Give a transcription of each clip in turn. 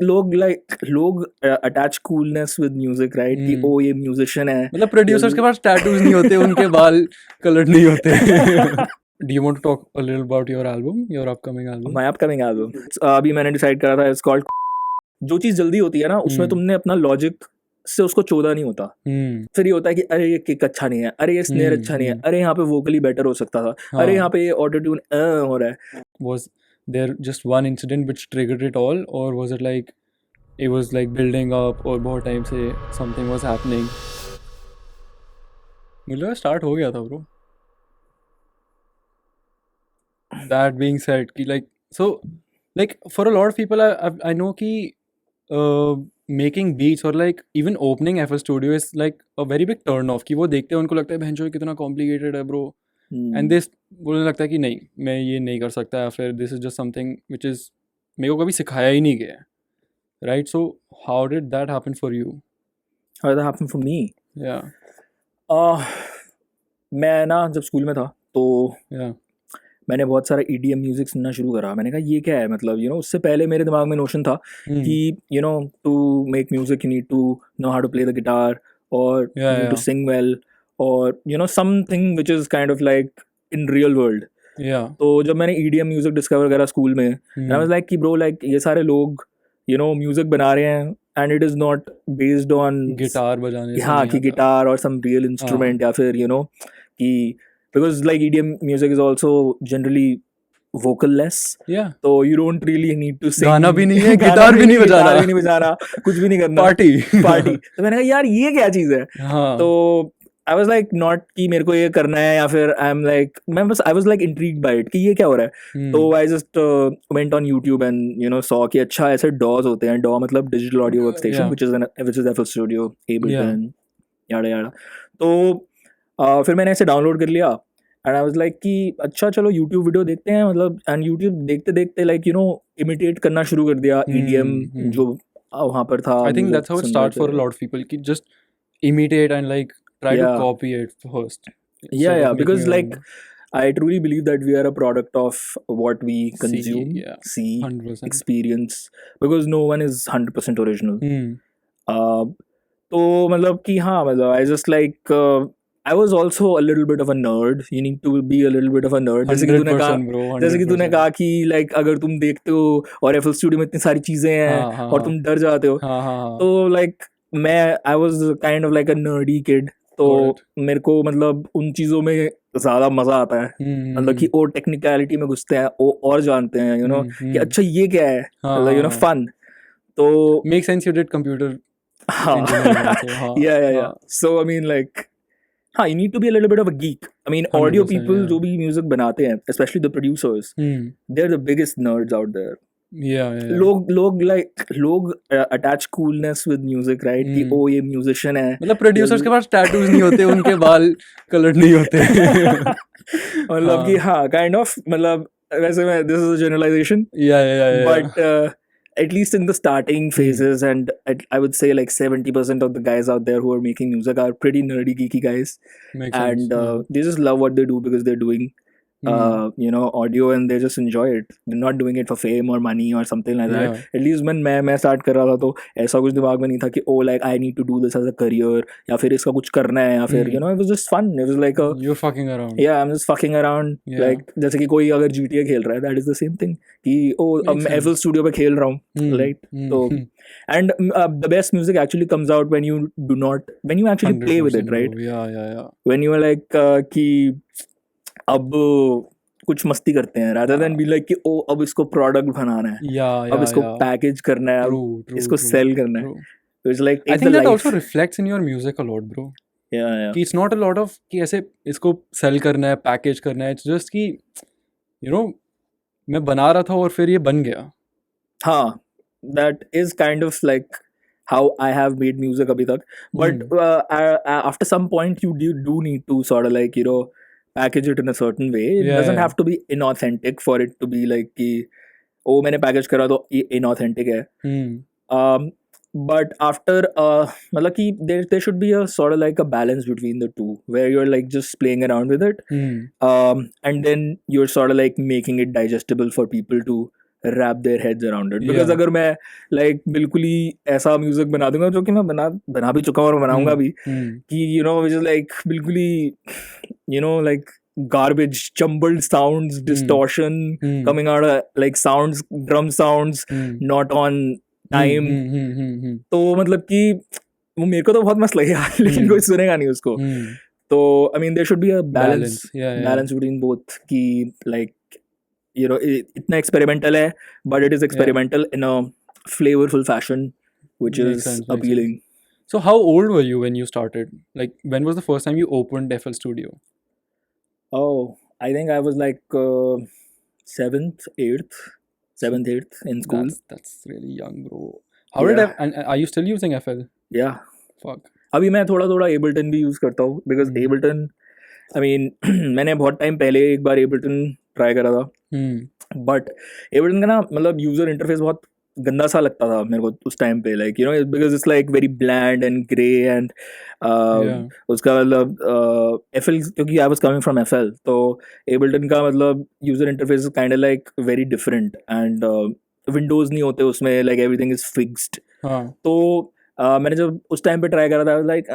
लोग attach coolness with music, right? कि हम्म। ओ ये म्यूजिशियन है. मतलब प्रोड्यूसर्स के पास टैटूज नहीं होते, उनके बाल कलर्ड नहीं होते. Do you want to talk a little about your album, your upcoming album? My upcoming album अभी मैंने डिसाइड करा था, इट्स कॉल्ड. जो चीज जल्दी होती है ना, उसमें तुमने अपना लॉजिक से उसको चोदा नहीं होता. फिर ये होता है कि अरे ये किक अच्छा नहीं है, अरे ये स्नेयर अच्छा नहीं है, अरे यहाँ पे वोकली बेटर हो सकता था, अरे यहाँ पे ये ऑटो ट्यून हो रहा है. Was there just one incident which triggered it all, or was it like it was like building up, और बहुत टाइम से something was happening? मुझे लगा स्टार्ट हो गया था ब्रो. That being said, कि like so like for a lot of people I know कि making beats or like even opening FL Studio is like a very big turn off. कि वो देखते हैं उनको लगता है भैंचो कितना complicated है bro, and this बोलने लगता है कि नहीं मैं ये नहीं कर सकता, या फिर this is just something which is मेरे को कभी सिखाया ही नहीं गया, right? So how did that happen for you? How did that happen for me? Yeah. मैं ना जब स्कूल में था तो Yeah. मैंने बहुत सारा EDM म्यूजिक सुनना शुरू करा. मैंने कहा ये क्या है, मतलब उससे पहले मेरे दिमाग में नोशन था कि to make music you need to know how to play the guitar, और you need to sing well, और something which is kind of like in real world. तो जब मैंने EDM म्यूजिक डिस्कवर करा स्कूल में, I was like कि bro like ये सारे लोग म्यूजिक बना रहे हैं and it is not based on guitar बजाने. हाँ कि गिटार और सम रियल इंस्ट्रूमेंट, या फिर कि because like EDM music is also generally vocalless. Yeah. तो you don't really need to sing. गाना भी नहीं है, गिटार भी नहीं बजा रहा, कुछ भी नहीं करना. पार्टी. तो मैंने कहा यार ये क्या चीज है. तो I was like not कि मेरे को ये करना है, या फिर I was like intrigued by it कि ये क्या हो रहा है. तो I just went on YouTube and saw कि अच्छा ऐसे DAWs होते हैं. DAW मतलब Digital Audio Workstation, which is FL Studio, Ableton, याड़ा याड़ा. तो फिर मैंने ऐसे डाउनलोड कर लिया एंड आई वाज लाइक कि अच्छा चलो यूट्यूब वीडियो देखते हैं, मतलब एंड यूट्यूब देखते देखते लाइक इमिटेट करना शुरू कर दिया EDM जो वहाँ पर था. I think that's how it starts for a lot of people कि just imitate and like try to copy it first. Yeah, because like I truly believe that we are a product of what we consume, see, 100%. experience, because no one is 100% original. तो मतलब कि हाँ, मतलब I just like I was also a little bit of a nerd. You need to be a little bit of a nerd. जैसे कि तूने कहा कि like अगर तुम देखते हो और FL Studio में इतनी सारी चीजें हैं और तुम डर जाते हो, तो like I was kind of like a nerdy kid. तो मेरे को मतलब उन चीजों में ज्यादा मजा आता है, मतलब कि और टेक्निकलिटी में घुसते हैं और जानते हैं कि अच्छा ये क्या है, मतलब फन. तो make sense you did computer engineering also. Yeah. So I mean like हाँ, you need to be a little bit of a geek. I mean, audio people जो भी music बनाते हैं, especially the producers, they're the biggest nerds out there. Yeah. लोग attach coolness with music, right? कि ओ ये musician है. मतलब producers के पास tattoos नहीं होते, उनके बाल colored नहीं होते. मतलब कि हाँ, kind of, मतलब वैसे में this is a generalization. Yeah. But at least in the starting phases, and I would say like 70% of the guys out there who are making music are pretty nerdy, geeky guys. Makes and sense. They just love what they do because they're doing audio, and they just enjoy it. They're not doing it for fame or money or something like that. At least when मैं start कर रहा था तो ऐसा कुछ दिमाग में नहीं था कि oh like I need to do this as a career, या फिर इसका कुछ करना है, या फिर it was just fun. It was like you're fucking around. Yeah, I'm just fucking around. Like जैसे कि कोई अगर GTA खेल रहा है, that is the same thing कि अब मैं FL Studio पे खेल रहा हूँ, right? So and the best music actually comes out when you actually play with it, right? Yeah. When you are like कि अब कुछ मस्ती करते हैं, rather than be like कि ओ अब इसको प्रोडक्ट बनाना है, अब इसको पैकेज करना है, अब इसको सेल करना है. It's like I think that also reflects in your music a lot, bro. Yeah. कि it's not a lot of कि ऐसे इसको सेल करना है, पैकेज करना है. It's just कि मैं बना रहा था और फिर ये बन गया. हाँ, that is kind of like how I have made music अभी तक. But after some point you do need to sort of like package it in a certain way. It doesn't have to be inauthentic for it to be like कि ओ मैंने package करा तो ये inauthentic है. But after मतलब कि there should be a sort of like a balance between the two, where you're like just playing around with it, and then you're sort of like making it digestible for people to wrap their heads around it. Because Yeah. अगर मैं like बिल्कुल ही ऐसा music बना दूंगा जो कि मैं बना भी चुका हूँ और बनाऊंगा भी कि you know which is like बिल्कुल ही you know like garbage, jumbled sounds, distortion coming out of like sounds, drum sounds not on time. तो मतलब कि वो मेरे को तो बहुत मस्त लगेगा लेकिन कोई सुनेगा नहीं उसको. तो I mean there should be a balance between both कि like you know इतना experimental है but it is experimental in a flavorful fashion which Makes is sense, makes appealing. So how old were you when you started? Like when was the first time you opened FL Studio? Oh, I think I was like 7th, 8th in school. That's really young, bro. How did Yeah. and are you still using FL? Yeah. Fuck. अभी मैं थोड़ा थोड़ा Ableton भी use करता हूँ because Ableton I mean मैंने बहुत time पहले एक बार एबल्टन ट्राई करा था बट एबल्टन का ना मतलब यूज़र इंटरफेस बहुत गंदा सा लगता था मेरे को उस टाइम पे like you know because it's like very bland and grey and उसका मतलब एफएल क्योंकि I was coming from FL तो एबल्टन का मतलब user interface is kind of like very different and windows नहीं होते उसमें लाइक एवरीथिंग इज फिक्स्ड. तो मैंने जब उस टाइम पे ट्राई करा था लाइक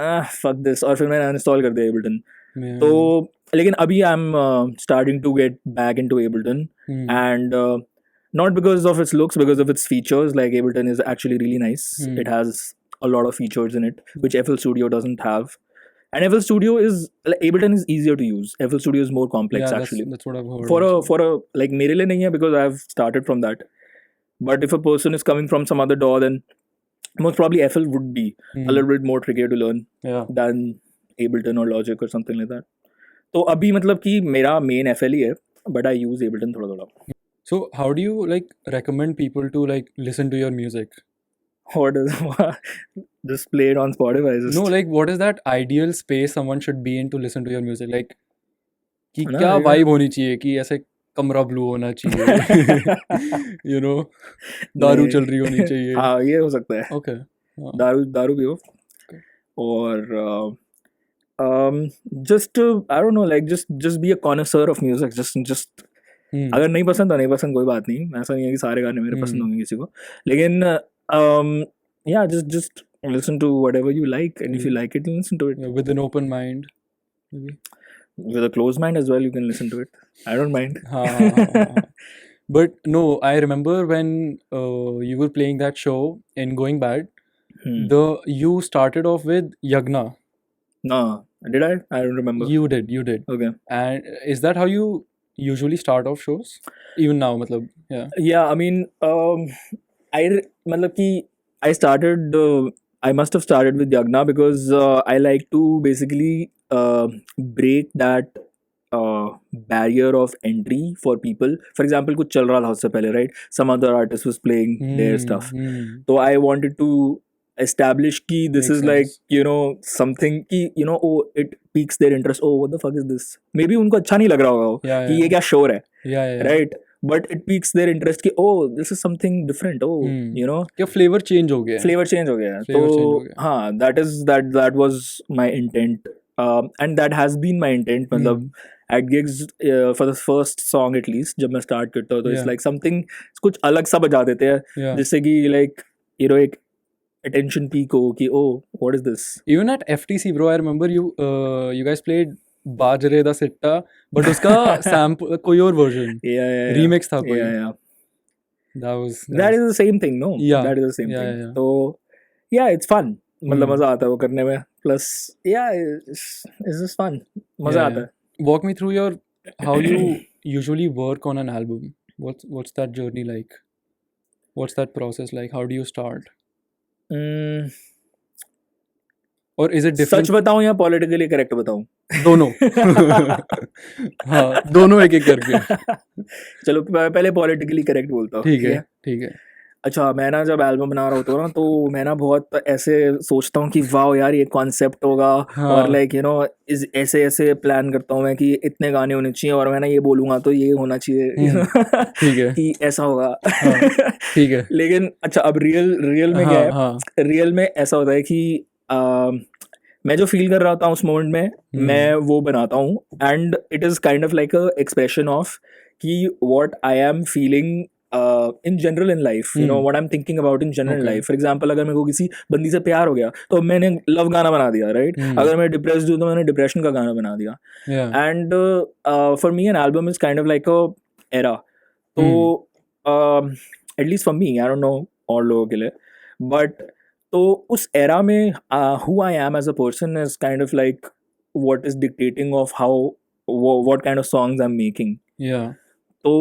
फक दिस और फिर मैंने अनइंस्टॉल कर दिया एबल्टन. तो लेकिन अभी I am starting to get back into Ableton and not because of its looks, because of its features. Like Ableton is actually really nice. It has a lot of features in it which FL Studio doesn't have. And FL Studio is like, Ableton is easier to use. FL Studio is more complex actually. That's what I've heard. For a like मेरे लिए नहीं है because I've started from that. But if a person is coming from some other DAW, then most probably FL would be a little bit more trickier to learn than Ableton or Logic or something like that. तो अभी मतलब कि मेरा main FL ही है, but I use Ableton थोड़ा थोड़ा. So how do you like recommend people to like listen to your music? What is just play it on Spotify? No, like what is that ideal space someone should be in to listen to your music? Like कि क्या vibe होनी चाहिए कि ऐसे कमरा blue होना चाहिए you know दारू चल रही होनी चाहिए. हाँ ये हो सकता है. Okay. दारू पियो और just I don't know like just be a connoisseur of music. Just अगर नहीं पसंद तो नहीं पसंद कोई बात नहीं. ऐसा नहीं है कि सारे गाने मेरे पसंद होंगे किसी को. लेकिन yeah just listen to whatever you like and if you like it listen to it. With an open mind maybe. With a closed mind as well you can listen to it. I don't mind. But no, I remember when you were playing that show in Going Bad, you started off with Yagna. No, did I? I don't remember. You did. Okay. And is that how you usually start off shows? Even now, matlab, yeah. Yeah, I mean, matlab ki I started. I must have started with Yagna because I like to basically break that barrier of entry for people. For example, कुछ चल रहा था उससे पहले, right? Some other artist was playing their stuff. So I wanted to establish ki this is like you know something ki you know oh it piques their interest. Oh what the fuck is this? Maybe उनको अच्छा नहीं लग रहा होगा कि ये क्या शोर है, right? But it piques their interest कि oh this is something different. Oh you know क्या flavor change हो गया. तो हाँ that was my intent and that has been my intent. मतलब at gigs for the first song at least जब मैं start करता हूँ तो it's like something कुछ अलग सा बजा देते हैं जिससे कि like you know एक attention peak हो कि oh what is this. Even at FTC bro I remember you guys played बाजरे दा सिट्टा but उसका sample कोई और version remix था कोई. that is the same thing no that is the same thing. So yeah it's fun मतलब मजा आता है वो करने में plus yeah it's just fun मजा आता है. Walk me through your how you usually work on an album. What's that journey like? What's that process like? How do you start? Or is it different? सच बताऊं या politically correct बताऊं? दोनों. हाँ दोनों एक एक करके. चलो पहले पॉलिटिकली करेक्ट बोलता हूँ. ठीक है. अच्छा मैं ना जब एल्बम बना रहा होता हूँ ना तो मैं ना बहुत ऐसे सोचता हूँ कि वाह यार ये कॉन्सेप्ट होगा और लाइक यू नो ऐसे प्लान करता हूँ मैं कि इतने गाने होने चाहिए और मैं ना ये बोलूँगा तो ये होना चाहिए ठीक है कि ऐसा होगा. ठीक है. लेकिन अच्छा अब रियल में क्या है रियल में ऐसा होता है कि मैं जो फील कर रहा था उस मोमेंट में मैं वो बनाता हूँ and it is kind of like a expression of कि what I am feeling in general in life, you know what I'm thinking about in general in Okay. life. For example, अगर मेरे को किसी बंदी से प्यार हो गया तो मैंने लव गाना बना दिया, right? अगर मैं डिप्रेस्ड हूँ तो मैंने डिप्रेशन का गाना बना दिया. Yeah. And for me an album is kind of like a era. तो at least for me, I don't know और लोगों के लिए, but तो उस era में who I am as a person is kind of like what is dictating of how what kind of songs I'm making. Yeah. So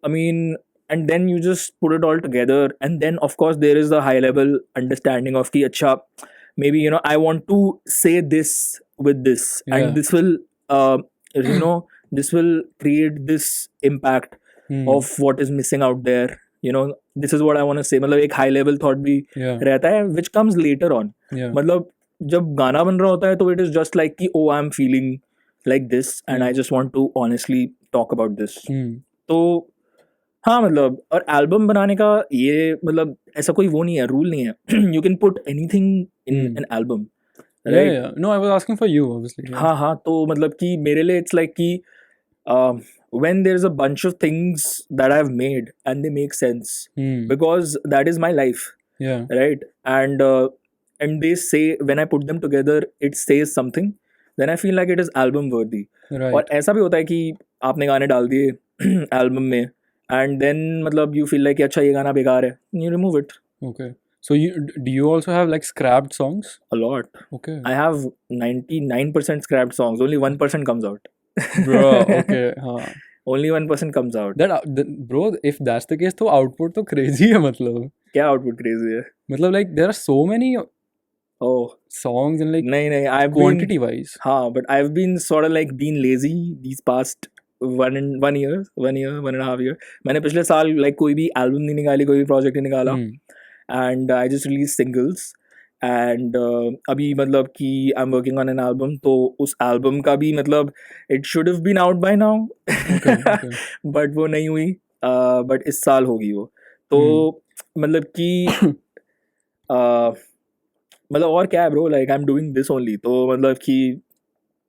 I mean, and then you just put it all together, and then of course there is the high level understanding of ki acha, maybe you know I want to say this with this, Yeah. and this will you know this will create this impact of what is missing out there. You know, this is what I want to say. मतलब एक high level thought भी Yeah. रहता है which comes later on. Yeah. मतलब जब गाना बन रहा होता है तो it is just like कि oh I'm feeling like this and I just want to honestly talk about this. तो हाँ मतलब और एल्बम बनाने का ये मतलब ऐसा कोई वो नहीं है, रूल नहीं है. You can put anything in an album, Yeah, yeah. No, I was asking for you, obviously. Yeah. हाँ हाँ तो मतलब कि मेरे लिए इट्स लाइक कि when there is a bunch of things that I've made and they make sense because that is my life, Yeah. right? And they say when I put them together it says something, then I feel like it is album worthy. Right. और ऐसा भी होता है कि आपने गाने डाल दिए एल्बम में एंड देन मतलब यू फील लाइक अच्छा ये गाना बेकार है, you remove it. Okay. So do you also have like scrapped songs? A lot. Okay. I have 99% scrapped songs, only 1% comes out. Bro, okay. हाँ. Only 1% comes out. Bro, if that's the case तो output तो crazy है मतलब. क्या output crazy है? मतलब like there are so many songs and like नहीं I've quantity wise. हाँ, but I've been sort of like being lazy these past one and a half year. मैंने पिछले साल like कोई भी album नहीं निकाली, कोई भी project नहीं निकाला, and I just released singles. And अभी मतलब कि I'm working on an album, तो उस album का भी मतलब it should have been out by now. Okay. but वो नहीं हुई, but इस साल होगी वो. तो मतलब कि मतलब और क्या है bro, like I am doing this only, तो मतलब कि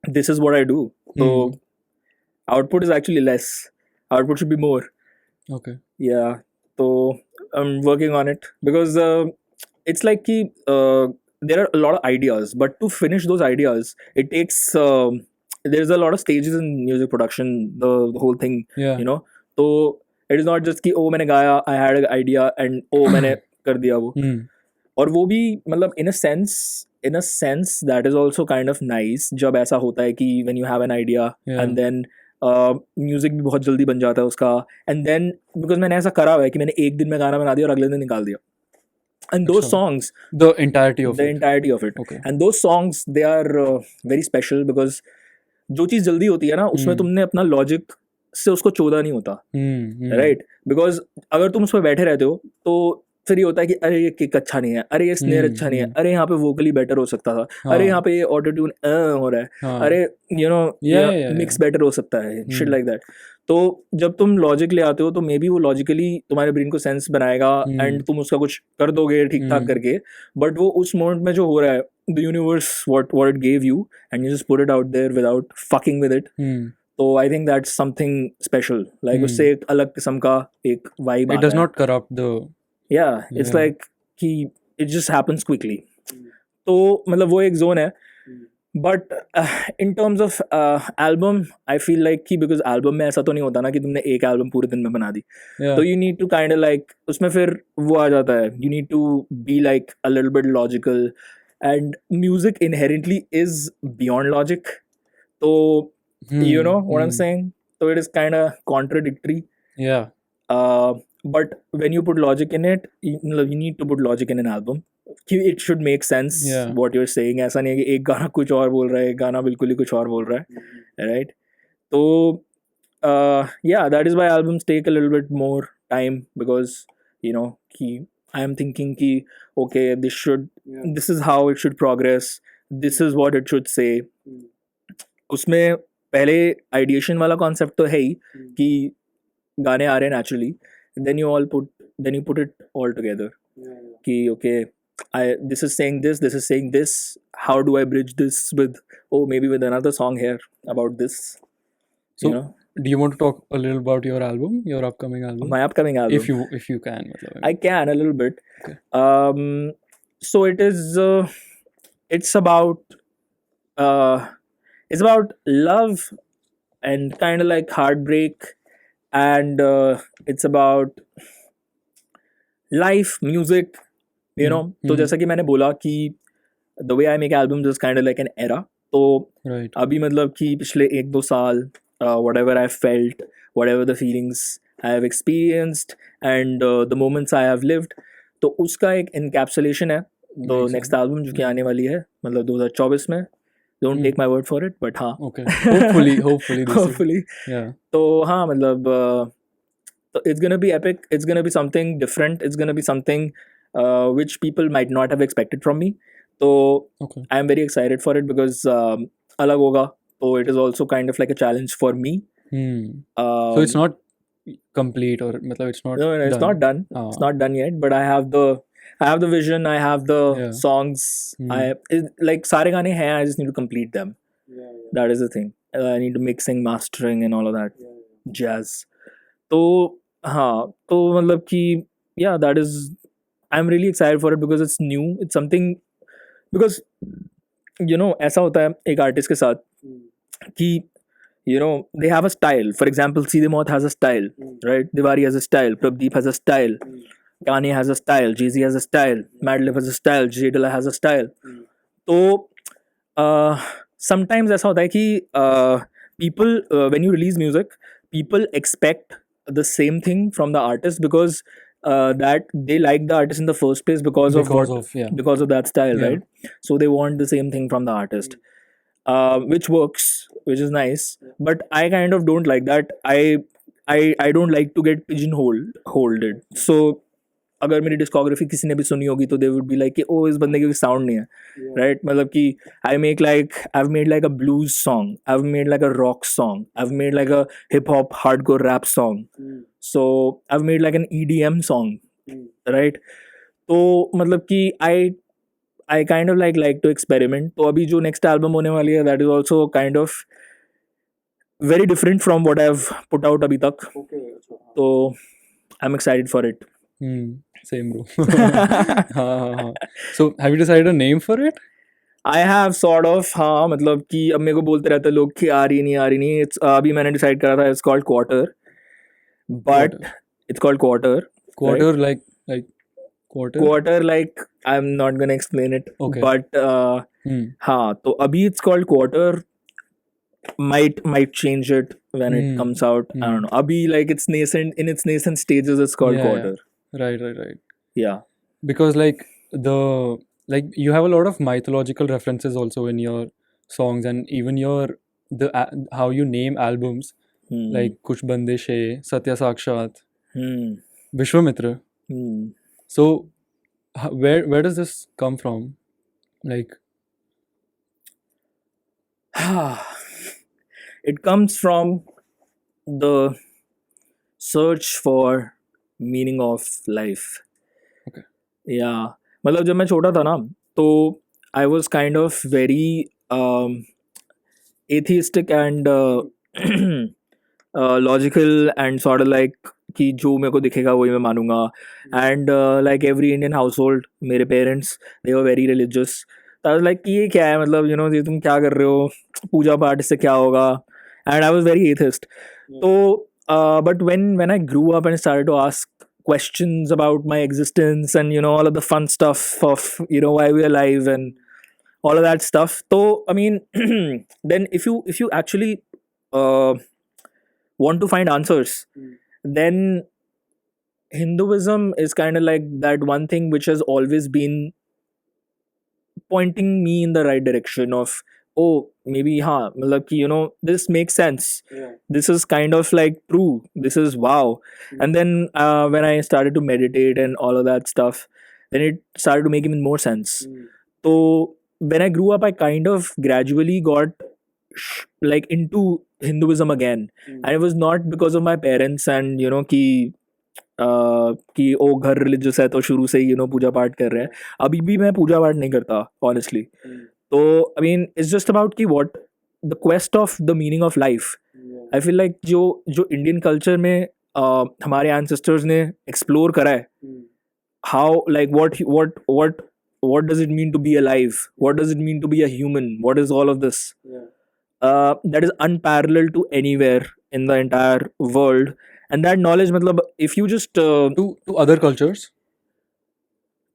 this is what I do. तो output is actually less, output should be more. Okay. Yeah, so I'm working on it because it's like कि there are a lot of ideas, but to finish those ideas it takes there's a lot of stages in music production, the whole thing. Yeah. You know, so it is not just कि oh मैंने गाया, I had an idea and oh मैंने कर दिया वो. और वो भी मतलब in a sense that is also kind of nice जब ऐसा होता है कि when you have an idea and then music भी बहुत जल्दी बन जाता है उसका, एंड देन बिकॉज मैंने ऐसा करा हुआ है कि मैंने एक दिन में गाना बना दिया और अगले दिन निकाल दिया. And those songs, the entirety of it. Okay. And those songs, they are very special because जो चीज़ जल्दी होती है ना उसमें तुमने अपना लॉजिक से उसको चोदा नहीं होता, राइट? बिकॉज अगर तुम उस पर बैठे रहते हो तो फिर ये होता है कि अरे ये किक अच्छा नहीं है, अरे ये स्नेयर अच्छा नहीं है, अरे यहाँ पे वोकली बेटर हो सकता था, अरे यहाँ पे ये ऑटो ट्यून हो रहा है, अरे यू नो मिक्स बेटर हो सकता है, शिट लाइक दैट. तो जब तुम लॉजिक ले आते हो तो मे बी वो लॉजिकली तुम्हारे ब्रेन को सेंस बनाएगा एंड तुम उसका कुछ कर दोगे ठीक ठाक करके, बट वो उस मोमेंट में जो हो रहा है, the universe what it gave you and you just put it out there without fucking with it. तो I think that's something special, like उससे एक अलग किस्म का एक वाइब आता है. It does not corrupt the it's like कि it just happens quickly. तो मतलब वो एक जोन है. But in terms of album I feel like कि बिकॉज एल्बम में ऐसा तो नहीं होता ना कि तुमने एक एल्बम पूरे दिन में बना दी, तो you need to kind of like उसमें फिर वो आ जाता है, you need to be like a little bit logical and music inherently is beyond logic. तो you know what I'm saying? So it is kind of contradictory. But when you put logic in it, you need to put logic in an album. It should make sense what you're saying. ऐसा नहीं है कि एक गाना कुछ और बोल रहा है, एक गाना बिल्कुल ही कुछ और बोल रहा है, right? So yeah, that is why albums take a little bit more time because you know I am thinking कि okay, this is how it should progress, this is what it should say. उसमें पहले ideation वाला concept तो है ही कि गाने आ रहे हैं naturally, then you put it all together कि okay, this is saying this, how do I bridge this with maybe with another song here about this, so you know? do you want to talk a little about your album, your upcoming album? My upcoming album. If you can. I can a little bit. Okay. So it is. It's about. It's about love and kind of like heartbreak, and it's about life, music. You know. तो जैसा कि मैंने बोला कि the way I make albums is kind of like an era. तो Right. अभी मतलब कि पिछले 1-2 साल whatever I felt, whatever the feelings I have experienced and the moments I have lived, तो उसका एक encapsulation है the Makes next album जो कि आने वाली है मतलब 2024 में. Don't take my word for it, but हाँ. Okay. Hopefully this Hopefully. Yeah. तो हाँ मतलब तो it's gonna be epic. It's gonna be something different. It's gonna be something which people might not have expected from me. So Okay. I'm very excited for it because अलग होगा. So it is also kind of like a challenge for me. So it's not complete or मतलब it's not No, it's not done. It's not done yet. But I have the vision. I have the Yeah. songs. Like सारे गाने हैं. I just need to complete them. That is the thing. I need to mixing, mastering, and all of that jazz. तो हाँ तो मतलब कि yeah, that is. I'm really excited for it because it's new. It's something because you know ऐसा होता है एक artist के साथ कि you know they have a style. For example, Seedhe Maut has a style, right? Diwari has a style. Prabdeep has a style. Kanye has a style. Jay-Z has a style. Madlib has a style. Jay Dilla has a style. तो sometimes ऐसा होता है कि people when you release music, people expect the same thing from the artist because that they like the artist in the first place because of that style, Yeah. right? So they want the same thing from the artist, which works, which is nice. But I kind of don't like that. I don't like to get pigeonholed. So अगर मेरी discography किसी ने भी सुनी होगी तो they would be like कि ओ इस बंदे के साउंड नहीं है, राइट? मतलब कि I made like a blues song, I made like a rock song, I made like a hip hop hardcore rap song, so I made like an EDM song, right? तो मतलब कि I kind of like to experiment. तो अभी जो next album होने वाली है that is also kind of very different from what I have put out अभी तक. तो I am excited for it. Same bro. So have you decided a name for it? I have sort of. हाँ मतलब कि अब मेरे को बोलते रहते लोग कि आ रही नहीं. It's अभी मैंने डिसाइड करा था. It's called Quarter, but it's called Quarter. Quarter right? like quarter. Quarter like I'm not gonna explain it. Okay. But हाँ तो अभी it's called Quarter. Might change it when it comes out. I don't know. Abhi like it's nascent in its nascent stages. It's called Quarter. Right. Yeah. Because like you have a lot of mythological references also in your songs and even how you name albums like Kuch Bande She, Satya Sakshat, Vishwamitra. So where does this come from? Like it comes from the search for meaning of life. Okay. Yeah. मतलब जब मैं छोटा था ना तो I was kind of very atheistic and logical and sort of like कि जो मेरे को दिखेगा वही मैं मानूंगा. And like every Indian household, मेरे parents they were very religious. तो I was like कि ये क्या है मतलब you know ये तुम क्या कर रहे हो, पूजा पाठ इससे क्या होगा. And I was very atheist. So but when I grew up and started to ask questions about my existence and you know all of the fun stuff of you know why we're alive and all of that stuff, so I mean then if you actually want to find answers, then Hinduism is kind of like that one thing which has always been pointing me in the right direction of oh maybe मतलब कि you know this makes sense. This is kind of like true. This is wow. And then when I started to meditate and all of that stuff, then it started to make even more sense. So when I grew up, I kind of gradually got like into Hinduism again. And it was not because of my parents and you know कि ओ घर religious है तो शुरू से ही you know पूजा पाठ कर रहे हैं. अभी भी मैं पूजा पाठ नहीं करता honestly. So I mean it's just about कि what the quest of the meaning of life. I feel like जो इंडियन कल्चर में हमारे एंसेस्टर्स ने एक्सप्लोर करा है, how like what does it mean to be alive, what does it mean to be a human, what is all of this, that is unparalleled to anywhere in the entire world. And that knowledge matlab, if you just To other cultures.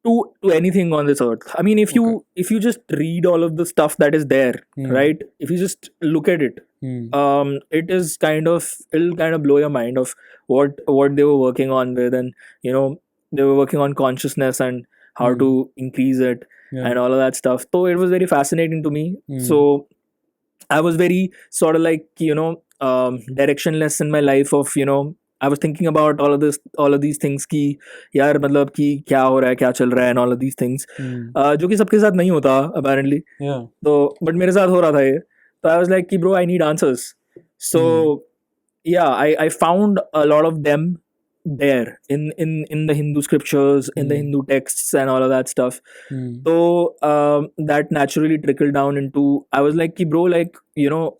to anything on this earth, I mean, if you Okay. if you just read all of the stuff that is there, right, if you just look at it, it is it'll kind of blow your mind of what they were working on with. And you know, they were working on consciousness and how to increase it Yeah. and all of that stuff. So it was very fascinating to me. So I was very sort of like, you know, directionless in my life of, you know, I was thinking about all of these things कि यार मतलब कि क्या हो रहा है, क्या चल रहा है and all of these things, जो कि सबके साथ नहीं होता apparently. Yeah. तो but मेरे साथ हो रहा था ये. So I was like कि bro, I need answers. So yeah, I found a lot of them there in the Hindu scriptures, in the Hindu texts and all of that stuff. So that naturally trickled down into, I was like, ki bro, like, you know,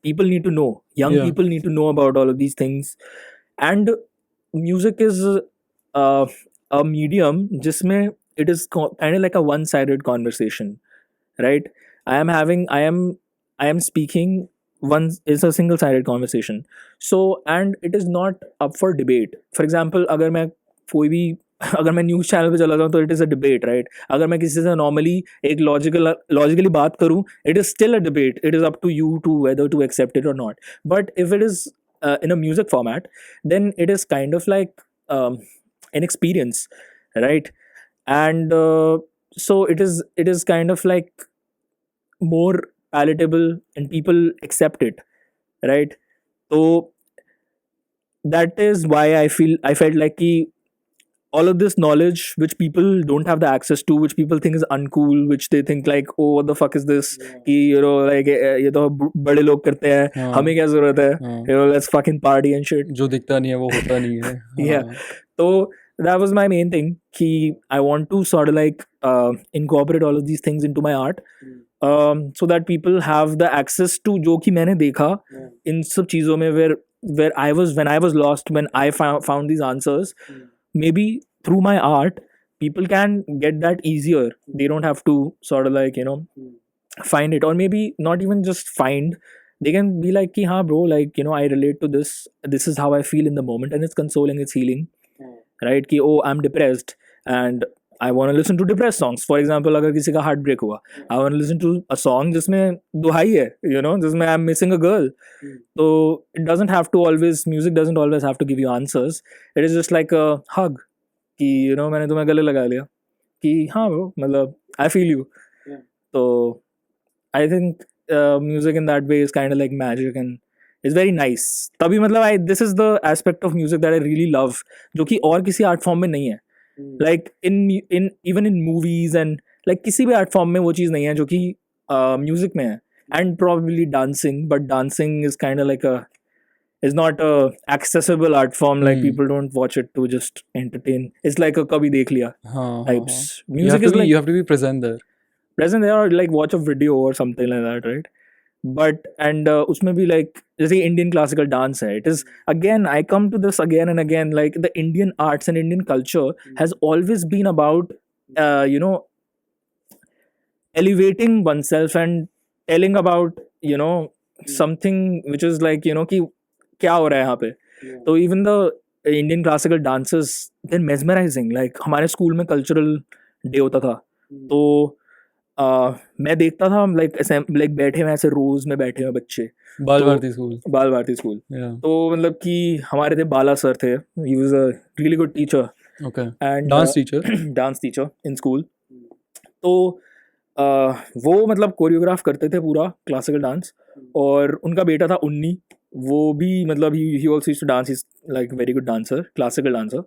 people need to know, young Yeah. people need to know about all of these things. And music is a medium jisme it is kind of like a one-sided conversation, right? I am speaking, one is a single-sided conversation. So and it is not up for debate. For example, अगर मैं कोई भी अगर मैं news channel पे चला जाऊँ तो it is a debate, right? अगर मैं किसी से नॉर्मली एक लॉजिकली बात करूँ, it is still a debate. It is up to you to whether to accept it और not. But if it is in a music format, then it is kind of like an experience, right? And so it is kind of like more palatable and people accept it, right? So that is why I felt like all of this knowledge which people don't have the access to, which people think is uncool, which they think like, oh, what the fuck is this, कि you know, like ये तो बड़े लोग करते हैं, हाँ. हमें क्या जरूरत है, हाँ. you know, let's fucking party and shit. जो दिखता नहीं है वो होता नहीं है. Yeah. हाँ. So that was my main thing, कि I want to sort of like incorporate all of these things into my art, so that people have the access to जो कि मैंने देखा इन सब चीज़ों में, where I was, when I was lost, when I found these answers, maybe through my art people can get that easier. They don't have to sort of like, you know, find it, or maybe not even just find, they can be like ki, ha bro, like, you know, I relate to this is how I feel in the moment, and it's consoling, it's healing, right? Ki, oh, I'm depressed and I want to listen to depressed songs. For example, अगर किसी का heartbreak हुआ, I want to listen to a song जिसमें दुहाई है, you know, जिसमें I'm missing a girl. So it doesn't have to always, music doesn't always have to give you answers. It is just like a hug, कि you know, मैंने तुम्हें गले लगा लिया, कि हाँ bro, मतलब I feel you. So I think music in that way is kind of like magic and it's very nice. तभी मतलब this is the aspect of music that I really love, जो कि और किसी art form में नहीं है. Like in even in movies and like किसी भी art form में वो चीज़ नहीं है जो कि music में है. And probably dancing, but dancing is kind of like is not a accessible art form. Like people don't watch it to just entertain. It's like a kabhi dekh liya types. Music is like you have to be present there. present there, or like watch a video or something like that, right? But and उसमें भी like जैसे Indian classical dance है, it is again, I come to this again and again, like the Indian arts and Indian culture has always been about you know, elevating oneself and telling about, you know, something which is like, you know, कि क्या हो रहा है यहाँ पे. तो even the Indian classical dances, they're mesmerizing. Like हमारे school में cultural day होता था, तो मैं देखता था like बैठे हुए ऐसे रोज में बैठे हुए बच्चे, बाल भारती स्कूल. बाल भारती स्कूल. Yeah. तो मतलब कि हमारे थे बाला सर थे, he was a really good teacher. Okay. And Dance teacher. Dance teacher in school. तो वो मतलब कोरियोग्राफ करते थे पूरा क्लासिकल डांस, और उनका बेटा था उन्नी, वो भी मतलब ही also used to dance, is like very good dancer, classical dancer.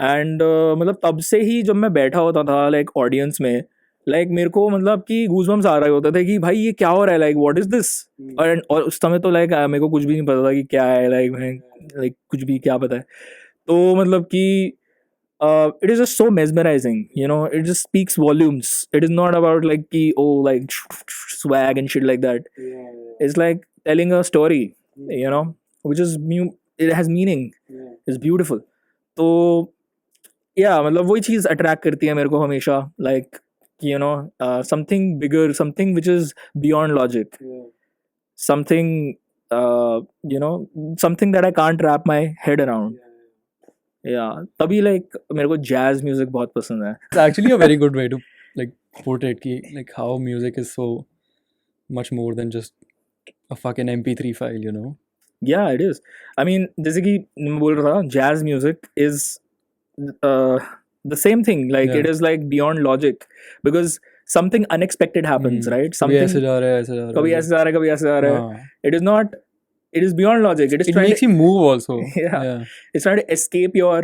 And मतलब तब से ही जब मैं बैठा होता था लाइक ऑडियंस में, लाइक मेरे को मतलब कि गूज़बम्स आ रहे होते थे कि भाई ये क्या हो रहा है, लाइक व्हाट इज दिस. और उस समय तो लाइक मेरे को कुछ भी नहीं पता था कि क्या है, लाइक कुछ भी क्या पता है. तो मतलब कि it is just so mesmerizing, you know, it just speaks volumes. It is not about like ki, oh, like swag and shit like that. It's like telling a story, you know, which is it has meaning, it's beautiful. तो yeah, मतलब वही चीज़ attract करती है मेरे को हमेशा, like you know, something bigger, something which is beyond logic, something you know, something that I can't wrap my head around. Yeah, तभी like मेरे को jazz music बहुत पसंद है. It's actually a very good way to like put it कि like how music is so much more than just a fucking MP3 file, you know. Yeah, it is. I mean, जैसे कि मैं बोल रहा था, jazz music is uh, the same thing. Like Yeah. it is like beyond logic because something unexpected happens, right? कभी ऐसे Something जा रहा है ऐसे जा रहा है कभी ऐसे जा रहा है, कभी ऐसे जा रहा है. हाँ. It is not. It is beyond logic. It is It trying makes you move also. Yeah. Yeah. it's trying to escape your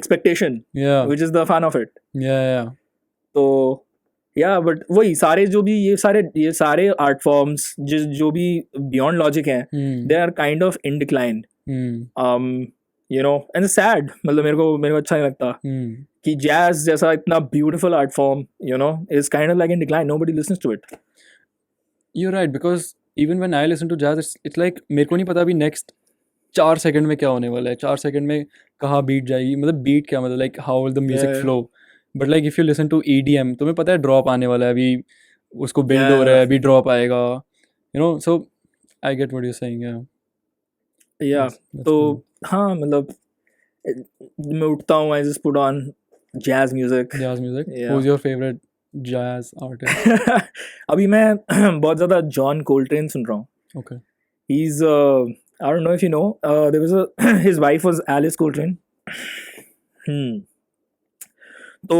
expectation, Yeah. which is the fun of it. Yeah. तो या but वही सारे जो भी ये सारे art forms जो भी बियॉन्ड लॉजिक हैं, they are kind of in decline. You know, and sad, मतलब मेरे को अच्छा नहीं लगता कि जैज जैसा इतना beautiful art form, you know, is kind of like in decline. Nobody listens to it. You're right, because even when I listen to jazz, it's like मेरे को नहीं पता अभी next 4 सेकंड में क्या होने वाला है, 4 सेकंड में कहाँ बीट जाएगी, मतलब बीट क्या, मतलब like how will the music Yeah. flow. But like if you listen to EDM, तुम्हें पता है ड्रॉप आने वाला है, अभी उसको बिल्ड हो रहा है, अभी ड्रॉप आएगा, you know. So I get what you're saying. Yeah. या तो हाँ, मतलब मैं उठता हूँ, I just put on jazz music. Jazz music. Yeah. Who's your favorite jazz artist? अभी मैं बहुत ज़्यादा जॉन कोल्ट्रेन सुन रहा हूँ. Okay. He's I don't know if you know, there was his wife was Alice Coltrane. तो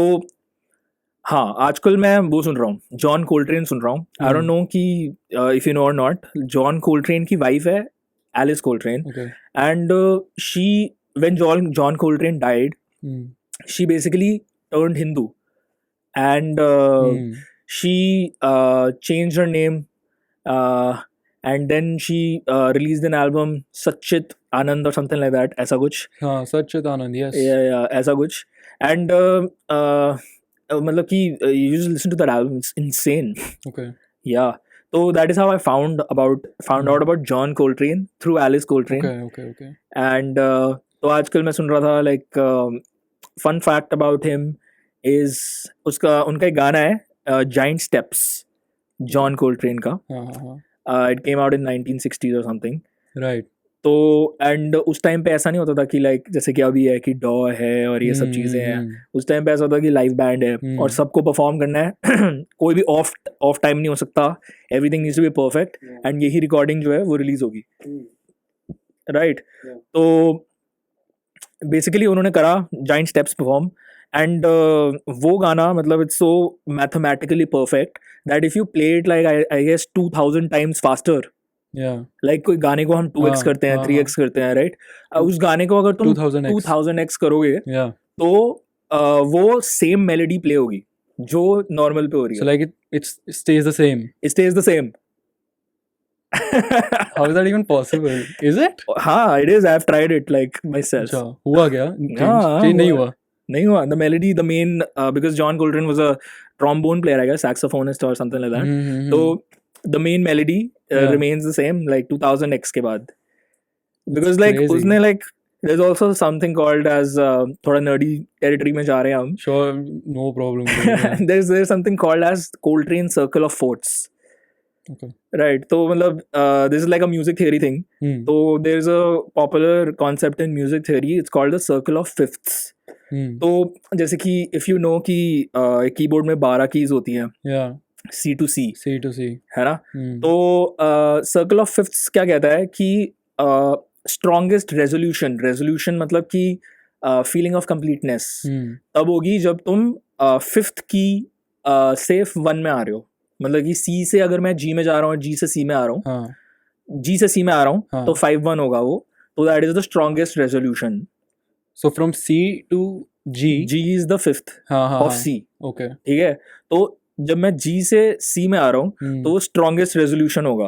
हाँ, आजकल मैं वो सुन रहा हूँ, जॉन कोल्ट्रेन सुन रहा हूँ. आई डोंट नो कि if you know or not, John Coltrane की वाइफ है Alice Coltrane. Okay. And she, when John Coltrane died, she basically turned Hindu, and she changed her name, and then she released an album, Satchit Anand or something like that, ऐसा कुछ. हाँ, Satchit Anand, yes. Yeah, ऐसा कुछ. And मतलब कि you just listen to that album, it's insane. Okay. Yeah. So that is how I found out about John Coltrane through Alice Coltrane. Okay. And तो आजकल मैं सुन रहा था, like fun fact about him is उनका एक गाना है Giant Steps, John Coltrane का. हाँ. It came out in 1960s or something. Right. तो एंड उस टाइम पे ऐसा नहीं होता था कि लाइक जैसे कि अभी है कि डॉ है और ये सब चीज़ें हैं. उस टाइम पे ऐसा होता कि लाइव बैंड है और सबको परफॉर्म करना है. कोई भी ऑफ टाइम नहीं हो सकता. Everything needs to be perfect, and यही रिकॉर्डिंग जो है वो रिलीज होगी. राइट. तो बेसिकली उन्होंने करा जाइंट स्टेप्स परफॉर्म, एंड वो गाना मतलब it's so mathematically perfect that if you play it like I guess 2000 times faster. Yeah. Like कोई गाने को हम 2x करते हैं, 3x करते हैं, राइट. उस गाने को अगर तुम 2000x करोगे, Yeah. तो वो सेम मेलोडी प्ले होगी जो नॉर्मल पे हो रही है. So like it stays the same. It stays the same. How is that even possible? Is it? हाँ, it is. I've tried it like myself. अच्छा, हुआ क्या? हाँ, Change नहीं हुआ. नहीं हुआ. The melody, the main, because John Coltrane was a trombone player, I guess, saxophonist or something like that. So the main melody remains the same like 2000x के बाद. Because like crazy. उसने like there's also something called as थोड़ा nerdy territory में जा रहे हैं हम. Sure, no problem. Yeah. there's something called as Coltrane Circle of Fourths. Okay. Right. तो मतलब this is like a music theory thing. So there's a popular concept in music theory. It's called the Circle of Fifths. तो जैसे कि if you know कि keyboard में 12 keys होती हैं. Yeah. C to C. C to C. है ना. तो सर्कल ऑफ फिफ्थ्स क्या कहता है कि स्ट्रॉन्गेस्ट रेजोल्यूशन मतलब कि फीलिंग ऑफ कंप्लीटनेस तब होगी जब तुम फिफ्थ की से 1 में आ रहे हो. मतलब कि C से अगर मैं G में जा रहा हूँ, G से C में आ रहा हूँ, G से C में आ रहा हूँ, तो 5-1 होगा वो. तो that is the strongest resolution. So from C to G is the fifth of C. Okay. ठीक है. तो जब मैं G से C में आ रहा हूँ तो वो स्ट्रॉन्गेस्ट रेजोल्यूशन होगा.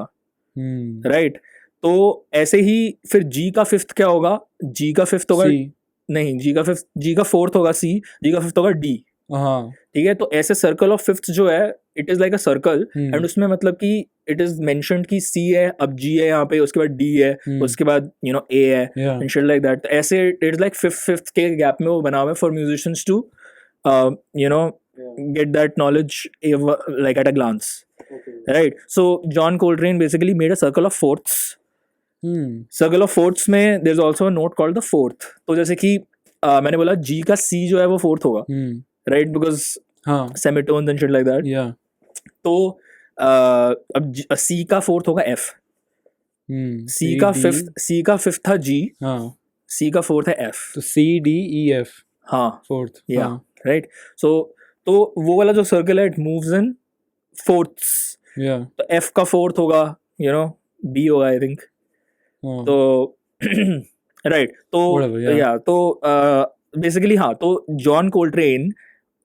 राइट. तो ऐसे ही फिर G का फिफ्थ क्या होगा? G का फिफ्थ होगा नहीं, G का फोर्थ होगा C, G का फिफ्थ होगा D. हाँ ठीक है, तो ऐसे सर्कल ऑफ फिफ्थ जो है it is like a circle and उसमें मतलब कि इट इज मेंशन्ड कि C है, अब G है यहाँ पे, उसके बाद D है, उसके बाद A है yeah and shit like that. ऐसे इट इज लाइक फिफ्थ के गैप में वो बना हुआ है for musicians to you know get that knowledge like at a glance. Right, so John Coltrane basically made a circle of fourths. Circle of fourths में there's also a note called the fourth. तो जैसे कि मैंने बोला G का C जो है वो fourth होगा, right, because हाँ semitones and shit like that. yeah तो अब C का fourth होगा F. C का fifth था G. हाँ C का fourth है F. तो C D E F हाँ fourth yeah right. So तो वो वाला जो सर्कल है it moves in fourths. yeah तो F का फोर्थ होगा B होगा आई थिंक. तो राइट तो Whatever, yeah. या तो बेसिकली हाँ, तो जॉन कोल्ट्रेन,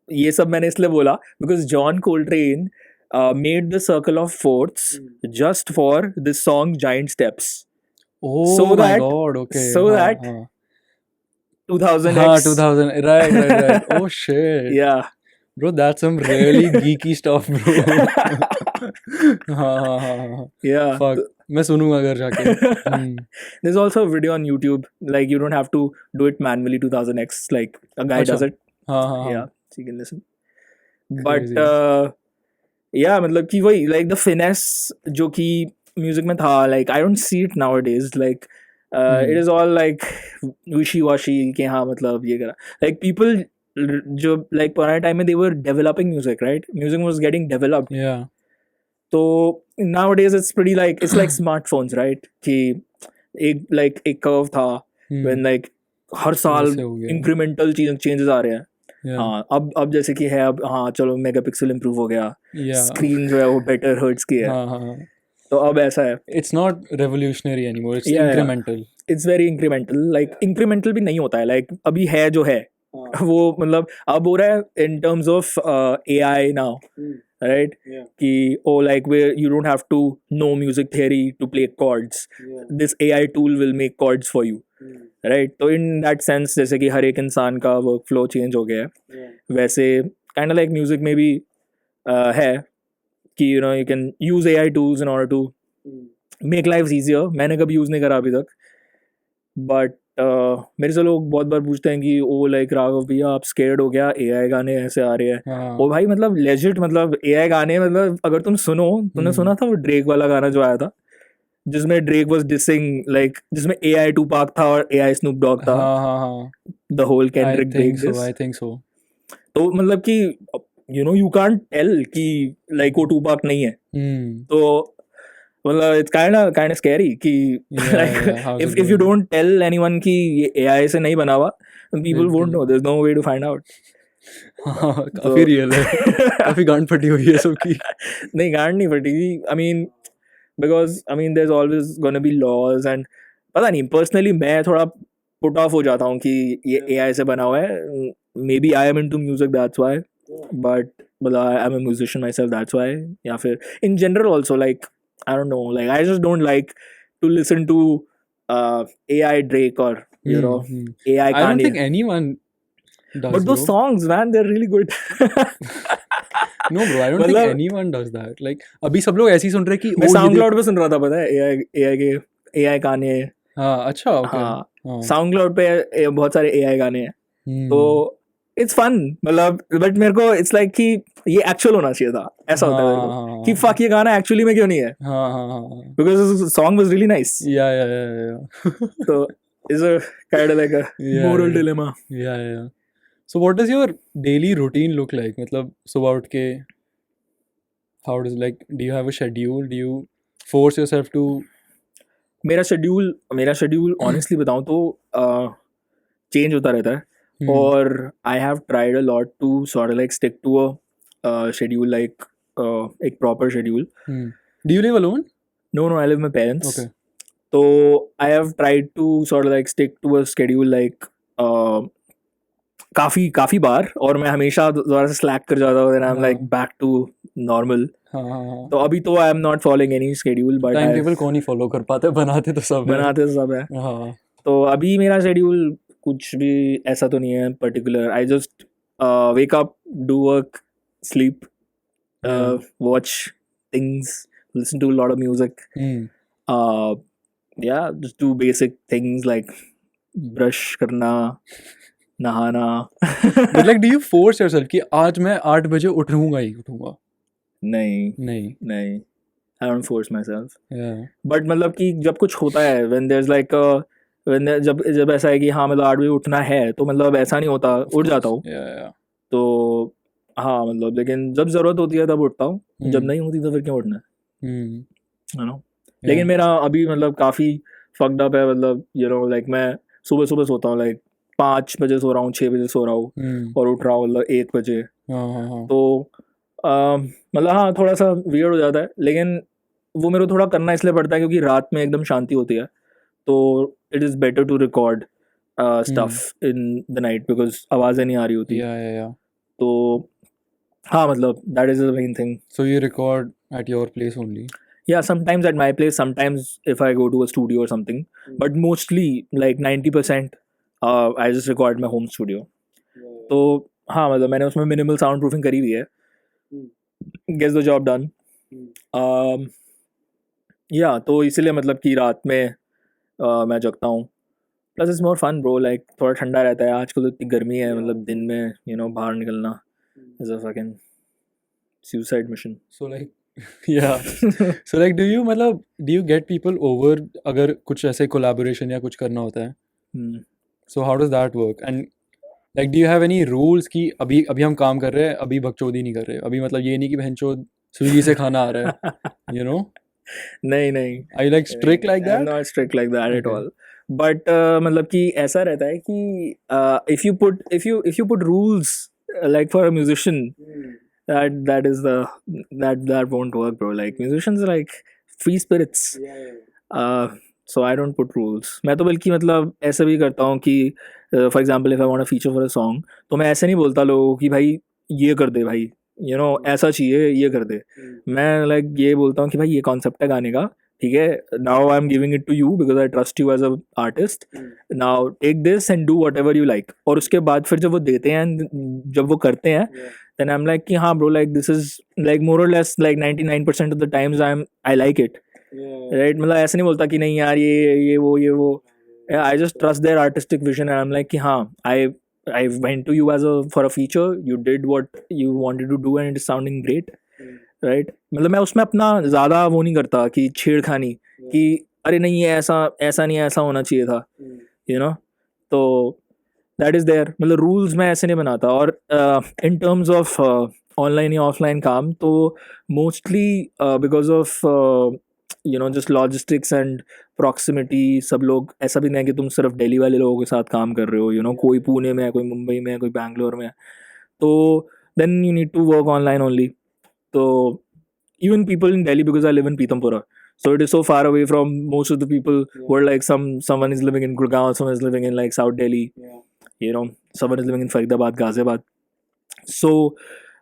ये सब मैंने इसलिए बोला because John कोल्ट्रेन made the circle of fourths just for this song giant steps. oh So my that- god okay so हाँ, that- हाँ. 2000 हाँ X. 2000 right oh shit Yeah. bro that's some really geeky stuff bro हाँ Yeah. fuck मैं सुनूंगा अगर जाके There's also a video on YouTube. Like you don't have to do it manually. 2000X. Like a guy अच्छा. does it. हाँ Yeah, so you can listen. But Crazy. yeah, मतलब कि वही like the finesse जो कि music में था, like I don't see it nowadays. Like it is all like wishy washy कि हाँ मतलब ये करा. Like people जो like पुराने time में they were developing music, right? Music was getting developed. yeah तो nowadays it's pretty like it's like smartphones, right? कि एक curve था when like हर साल वैसे हो गया. incremental changes आ रहे हैं. yeah हाँ, अब जैसे कि है, अब हाँ चलो मेगापिक्सल इम्प्रूव हो गया, yeah स्क्रीन जो है वो बेटर हर्ट्स की है, हाँ तो अब ऐसा है. it's not revolutionary anymore it's Yeah, yeah. incremental it's very incremental. Like incremental भी नहीं होता है, लाइक अभी है जो है वो मतलब अब हो रहा है in terms of AI now, right, कि oh like where you don't have to know music theory to play chords, this AI tool will make chords for you, right. तो इन दैट सेंस जैसे कि हर एक इंसान का work flow change हो गया है, वैसे काइंड ऑफ लाइक म्यूजिक में भी है कि you can use AI tools in order to make life easier. मैंने कभी यूज़ नहीं करा अभी तक, बट मेरे से लोग बहुत बार पूछते हैं कि ओ लाइक राघव भैया आप स्केर्ड हो गया, AI गाने ऐसे आ रहे हैं. हाँ ओ भाई मतलब लेजिट मतलब AI गाने मतलब अगर तुम सुनो, तुमने सुना था वो ड्रेक वाला गाना जो आया था जिसमें ड्रेक वाज डिसिंग लाइक जिसमें AI टूपाक था और AI स्नूप डॉग था, हाँ the whole I Kendrick think Drake. so I think so तो मतलब कि यू कांट टेल कि लाइक वो टूपाक नहीं है. तो मतलब इट्स काइंड ऑफ स्कैरी कि Yeah, like how's it if you going? don't tell anyone कि ये AI से नहीं बना हुआ, people They'll won't know, there's no way to find out. हाँ काफी रियल है काफी गांड फटी हुई है सबकी नहीं गांड नहीं फटी. I mean because I mean there's always gonna be laws and पता नहीं, personally मैं थोड़ा put off हो जाता हूँ कि ये AI से बना हुआ है. Maybe I am into music, that's why, but I'm a musician myself, that's why. या फिर in general also like I don't know, like I just don't like to listen to AI Drake or AI I don't Kanye. think anyone does But those bro. songs, man, they're really good. No bro I don't think मतलब- anyone does that like अभी सब लोग ऐसे ही सुन रहे कि मैं ओ ये SoundCloud पे सुन रहा था, पता है, AI के AI Kanye. हाँ अच्छा okay हाँ, SoundCloud पे बहुत सारे AI गाने हैं. Hmm. तो इट्स फन मतलब, बट मेरे को इट्स लाइक कि ये एक्चुअल होना चाहिए था, ऐसा होता है मेरे को कि फक ये गाना एक्चुअली में क्यों नहीं है, हाँ because song was really nice. yeah तो is a kind of like a Yeah, moral yeah. Dilemma. yeah so what does your daily routine look like मतलब सुबह उठ के how does like do you have a schedule do you force yourself to मेरा schedule honestly बताऊं तो change होता रहता है, और I have tried a lot to sort of like stick to a schedule, like एक proper schedule. do you live alone No, I live with my parents. okay So I have tried to sort of like stick to a schedule like काफी बार, और मैं हमेशा दोबारा से slack कर जाता हूँ, then I'm like back to normal. हाँ तो अभी तो I am not following any schedule, but time table कौन ही फॉलो कर पाते बनाते तो सब है बनाते तो सब है. हाँ तो अभी मेरा शेड्यूल कुछ भी ऐसा तो नहीं है particular. I just wake up, do work, sleep, Yeah. watch things, listen to a lot of music. Hmm. Uh, yeah, just do basic things like brush karna, nahana. But like, do you force yourself कि आज मैं 8 बजे उठूंगा ही उठूंगा? नहीं नहीं. नहीं, I don't force myself. Yeah. But मतलब कि जब कुछ होता है when there's like a जब ऐसा है कि हाँ मतलब 8 बजे उठना है तो मतलब ऐसा नहीं होता, Of उठ जाता course. हूँ. Yeah, yeah. तो हाँ मतलब लेकिन जब ज़रूरत होती है तब उठता हूँ, जब Hmm. नहीं होती तो फिर क्यों उठना है, Hmm. you know. Yeah. लेकिन मेरा अभी मतलब काफ़ी fucked up है, मतलब like मैं सुबह सुबह सोता हूँ, like 5 बजे सो रहा हूँ, 6 बजे सो रहा हूँ Hmm. और उठ रहा हूँ मतलब 1 बजे. हाँ. तो मतलब हाँ थोड़ा सा वियर्ड हो जाता है, लेकिन वो मेरे को थोड़ा करना इसलिए पड़ता है क्योंकि रात में एकदम शांति होती है, तो it is better to record stuff in the night because आवाज़ें नहीं आ रही होती. Yeah. तो हाँ मतलब that is the main thing. So you record at your place only? Yeah, sometimes at my place, sometimes if I go to a studio or something, but mostly like 90% I just record my home studio. तो हाँ मतलब मैंने उसमें minimal sound proofing करी हुई है. Gets the job done. या तो इसीलिए मतलब कि रात में मैं जगता हूँ. Plus it's more fun bro, like थोड़ा ठंडा रहता है. आजकल तो इतनी गर्मी है, मतलब दिन में बाहर निकलना is a fucking suicide mission. So like, yeah. So like, do you get people over अगर कुछ ऐसे collaboration या कुछ करना होता है? So how does that work? And like, do you have any rules कि अभी हम काम कर रहे हैं, अभी बकचोदी नहीं कर रहे, अभी मतलब ये नहीं कि बहनचोद स्विगी से खाना आ रहा है, you know? नहीं Are you like strict like I'm that? not strict like that at Okay. all. But मतलब कि ऐसा रहता है कि if you put rules like for a musician, that is the that won't work, bro. Like musicians are like free spirits. So I don't put rules. मैं तो बल्कि मतलब ऐसा भी करता हूँ कि for example if I want a feature for a song, तो मैं ऐसे नहीं बोलता लोगों को कि भाई ये कर दे भाई, ऐसा चाहिए ये कर दे. मैं लाइक ये बोलता हूँ कि भाई ये कॉन्सेप्ट है गाने का, ठीक है, now I am giving it to you because I trust you as a artist. Now take this and do whatever you like. और उसके बाद फिर जब वो देते हैं, जब वो करते हैं, देन आई एम लाइक कि हाँ bro, like this is like more और less like 99% of the times I like it, right. मतलब ऐसे नहीं बोलता कि नहीं यार ये वो. I just trust their artistic vision and I am like कि हाँ I went to you as for a feature. You did what you wanted to do, and it is sounding great, right? मतलब मैं उसमें अपना ज़्यादा वो नहीं करता कि छेड़खानी कि अरे नहीं ये ऐसा नहीं, ऐसा होना चाहिए था, तो दैट इज़ देयर. मतलब रूल्स मैं ऐसे नहीं बनाता. और इन टर्म्स ऑफ ऑनलाइन या ऑफलाइन काम, तो mostly because of just logistics and proximity, सब लोग ऐसा भी नहीं है कि तुम सिर्फ दिल्ली वाले लोगों के साथ काम कर रहे हो, कोई पुणे में है, कोई मुंबई में है, कोई बैंगलोर में है, तो then you need to work online only. तो even people in Delhi, because I live in Pitampura, so it is so far away from most of the people who are like someone is living in Gurgaon, someone is living in like South Delhi, someone is living in Faridabad, Ghaziabad. So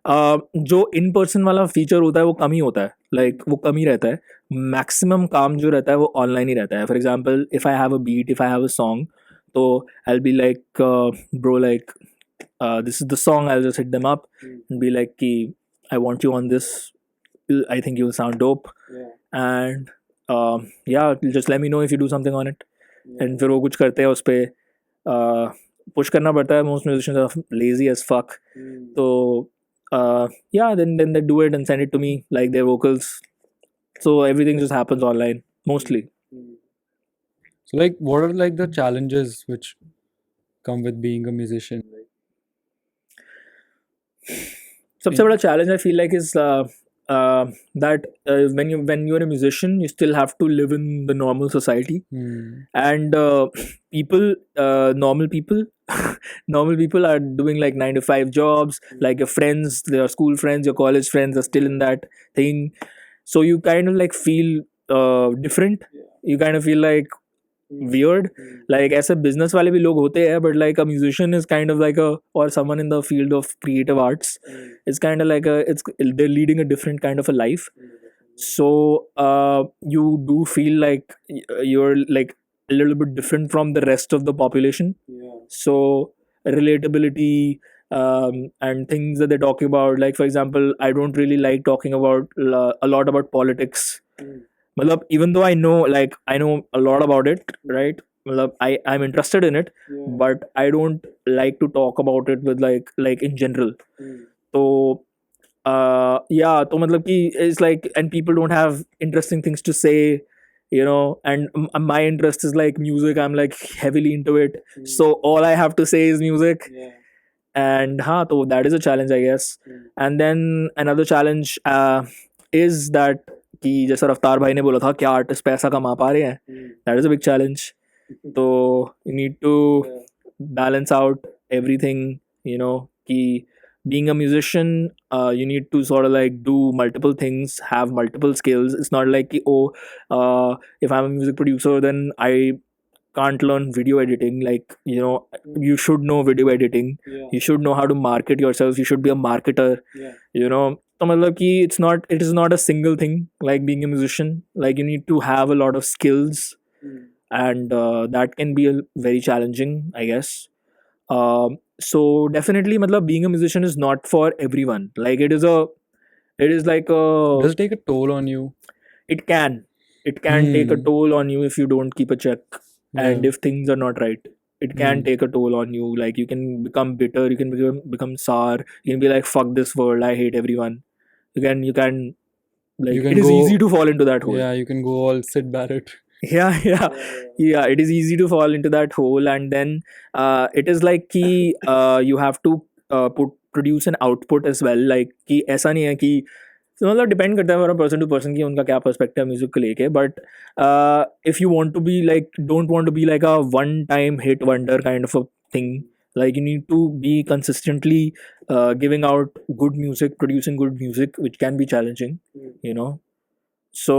जो in person वाला feature होता है वो कम ही होता है, like वो कम ही रहता है. मैक्सिमम काम जो रहता है वो ऑनलाइन ही रहता है. For example if I have a beat, if I have a song, तो I will be like bro, like this is the song. I'll just hit them up and be like ki, I want you on this, I think you'll sound dope, and yeah, just let me know if you do something on it. And फिर वो कुछ करते हैं उस पर, push करना पड़ता है. most musicians are lazy as fuck, तो yeah, then they do it and send it to me, like their vocals. So everything just happens online mostly. So like, what are like the challenges which come with being a musician? सबसे बड़ा challenge I feel like is that when you're a musician, you still have to live in the normal society, and normal people are doing like 9 to 5 jobs, like your friends, your school friends, your college friends are still in that thing. So you kind of like feel different. You kind of feel like weird. Like ऐसे business वाले भी लोग होते हैं, but like a musician is kind of like or someone in the field of creative arts is kind of like they're leading a different kind of a life. So you do feel like you're like a little bit different from the rest of the population. So relatability, and things that they're talking about. Like for example, I don't really like talking about a lot about politics. Matlab, even though I know a lot about it, right? Matlab, I'm interested in it, but I don't like to talk about it with like in general. So yeah, तो मतलब कि it's like, and people don't have interesting things to say, you know, and my interest is like music. I'm like heavily into it, so all I have to say is music. And हाँ, तो that is a challenge, I guess. And then another challenge is that कि जैसा रफ्तार भाई ने बोला था, क्या आर्टिस्ट पैसा कमा पा रहे हैं, that is a big challenge. So you need to balance out everything, you know, कि being a musician, you need to sort of like do multiple things, have multiple skills. It's not like कि, oh, if I'm a music producer, then I can't learn video editing. Like, you know, you should know video editing. You should know how to market yourself. You should be a marketer. You know, तो मतलब कि it is not a single thing like being a musician. Like you need to have a lot of skills, and that can be very challenging, I guess. So definitely matlab, being a musician is not for everyone. Like it is like a, Does it take a toll on you? it can take a toll on you if you don't keep a check, and if things are not right. It can take a toll on you. Like you can become bitter, you can become sour, you can be like, fuck this world, I hate everyone. You can like, You can it is go- easy to fall into that hole. Yeah, you can go all Sid Barrett. Yeah, it is easy to fall into that hole. And then it is like कि you have to produce an output as well. Like कि ऐसा नहीं है कि, तो मतलब depend करता है पर्सन टू पर्सन की उनका क्या पर्सपेक्टिव है म्यूजिक को लेके. But if you want to be like, don't want to be like a one time hit wonder kind of a thing. Like you need to be consistently giving out good music, producing good music, which can be challenging, you know. So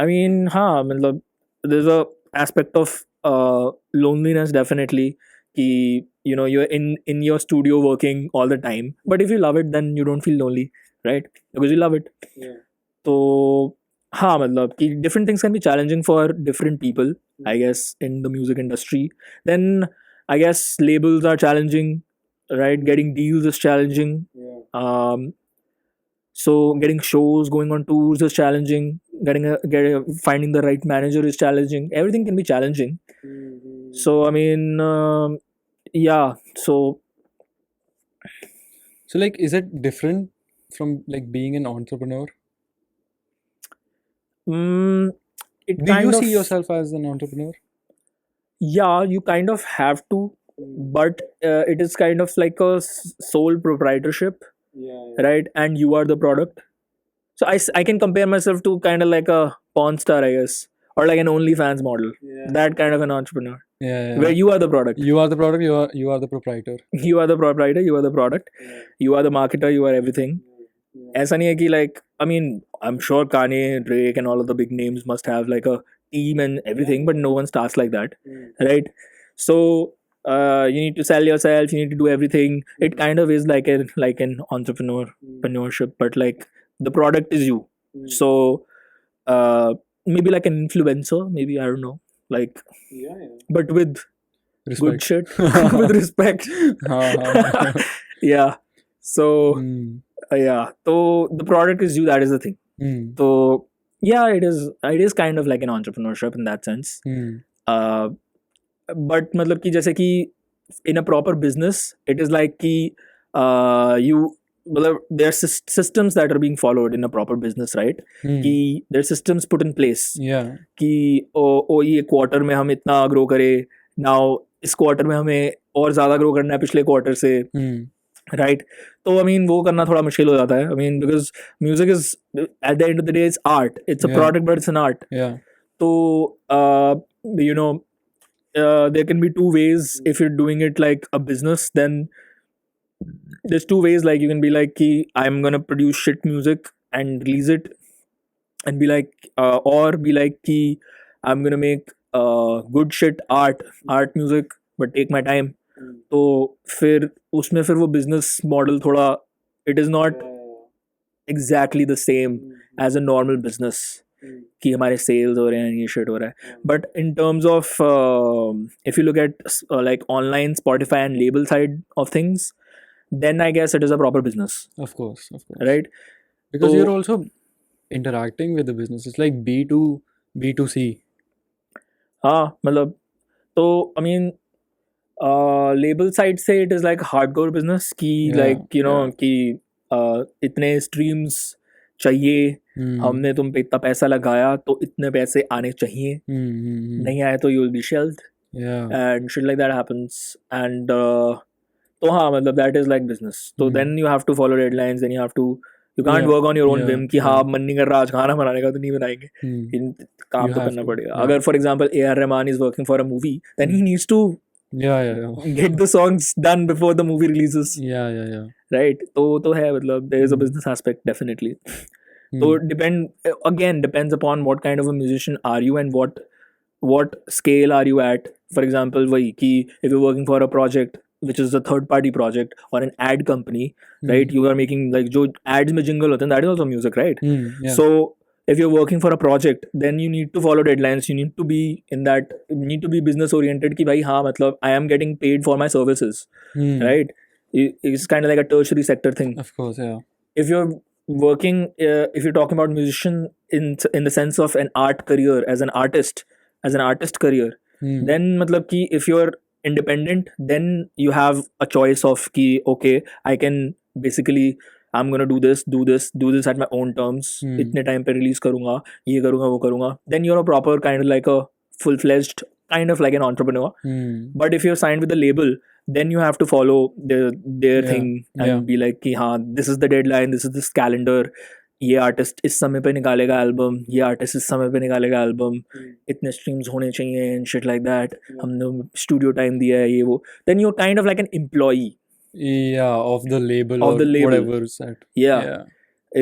I mean, matlab, there's a aspect of loneliness definitely. Ki, you know, you're in your studio working all the time, but if you love it, then you don't feel lonely, right? Because you love it. So matlab ki different things can be challenging for different people, I guess, in the music industry. Then I guess labels are challenging, right? Getting deals is challenging. So getting shows, going on tours is challenging. Finding the right manager is challenging. Everything can be challenging. So I mean, yeah. So like, is it different from like being an entrepreneur? it Do kind you of, see yourself as an entrepreneur? yeah, you kind of have to, but it is kind of like a sole proprietorship, right? And you are the product. So I can compare myself to kind of like a porn star, I guess, or like an OnlyFans model. That kind of an entrepreneur, Yeah. where you are the product. You are the product. You are the proprietor. You are the proprietor. You are the product. You are the marketer. You are everything. ऐसा नहीं है कि like, I mean, I'm sure Kanye, Drake, and all of the big names must have like a team and everything, but no one starts like that, right? So you need to sell yourself. You need to do everything. It kind of is like an entrepreneurship, but like the product is you. So maybe like an influencer, maybe, I don't know, like, but with good Respect. shit, with respect. Yeah. So yeah. So the product is you. That is the thing. So yeah, it is kind of like an entrepreneurship in that sense. But मतलब कि जैसे कि in a proper business, it is like कि you, there are systems that are being followed in a proper business, right? कि there are systems put in place. Yeah. कि ओ ये quarter में हम इतना ग्रो करें, नाउ इस क्वार्टर में हमें और ज़्यादा ग्रो करना है पिछले क्वार्टर से, राइट? तो आई मीन वो करना थोड़ा मुश्किल हो जाता है. I mean because music is at the end of the day it's art, it's a product but it's an art. तो you know, there can be two ways. If you're doing it like a business, then there's two ways. Like you can be like ki, I'm gonna produce shit music and release it, and be like or be like ki, I'm gonna make good shit art music but take my time. तो फिर उसमें फिर वो business model थोड़ा, it is not exactly the same as a normal business कि हमारे sales हो रहे हैं, ये शिट हो रहा है. But in terms of if you look at like online Spotify and label side of things, then I guess it is a proper business, Of course, right? because So you're also interacting with the business. It's like B2C. हाँ मतलब तो I mean label side से it is like hardcore business कि Yeah, like you know yeah. कि इतने streams चाहिए, हमने तुम पे इतना पैसा लगाया तो इतने पैसे आने चाहिए, नहीं आए तो you will be shelved Yeah. and shit like that happens. And तो हाँ मतलब that is like business. So then you have to follow deadlines, then you can't Yeah, work on your own yeah, whim कि हाँ yeah. अब मन नहीं कर रहा आज खाना बनाने का तो नहीं बनाएंगे, काम You तो have करना to, पड़ेगा. yeah. अगर for example A.R. Rahman is working for a movie, then he needs to Yeah. get the songs done before the movie releases, Yeah. right? तो है मतलब there is a business aspect definitely. So depends upon what kind of a musician are you and what scale are you at. For example, वही कि if you're working for a project which is a third party project or an ad company, right? You are making like जो ads में jingle होते हैं, that is also music, right? Yeah. So if you're working for a project, then you need to follow deadlines, you need to be you need to be business oriented कि भाई हाँ मतलब I am getting paid for my services, right? It's kind of like a tertiary sector thing. Of course, yeah. If you're working if you're talking about musician in the sense of an art career as an artist career, then मतलब कि if you're independent, then you have a choice of कि okay I can basically I'm gonna do this at my own terms, इतने time पे release करूँगा, ये करूँगा वो करूँगा, then you're a proper kind of like a full-fledged kind of like an entrepreneur. But if you're signed with a label, then you have to follow their Yeah, thing and yeah. be like कि हाँ this is the deadline, this is this calendar, ये artist इस समय पे निकालेगा album, ये artist इस समय पे निकालेगा एल्बम, इतने स्ट्रीम्स होने चाहिए एंड शिट लाइक दैट, हमने स्टूडियो टाइम दिया है ये वो. Then you kind of like an employee Yeah, of the label of or the label. whatever set. Yeah.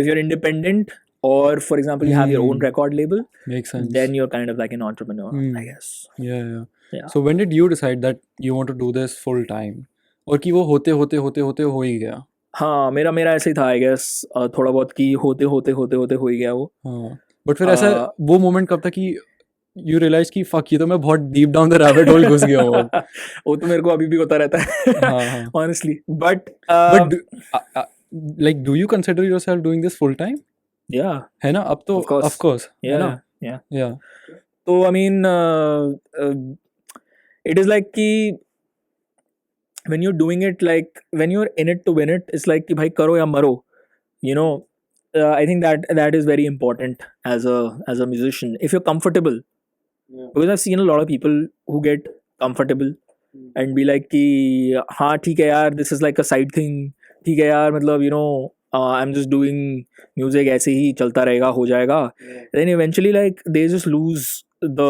If you're independent or for example you have your own record label, Makes sense. then you're kind of like an entrepreneur, I guess. Yeah. So when did you decide that you want to do this full time? और कि वो होते हो ही गया. हाँ मेरा ऐसे ही था आई गेस, थोड़ा बहुत कि होते हो ही गया वो. हाँ. But फिर ऐसा वो मोमेंट कब था कि you realize कि fuck ये तो मैं बहुत deep down the rabbit hole घुस गया हूँ. वो तो मेरे को अभी भी होता रहता है. हाँ. Honestly, but like do you consider yourself doing this full time? Yeah. है ना अब तो of course. Yeah. है ना? Yeah. So I mean it is like कि when you're doing it, like when you're in it to win it, it's like कि भाई करो या मरो, you know. I think that is very important as a musician. If you're comfortable, because I've seen a lot of people who get comfortable and be like कि हाँ ठीक है यार, this is like a side thing, ठीक है यार मतलब you know I'm just doing music, ऐसे ही चलता रहेगा, हो जाएगा. Then eventually like they just lose the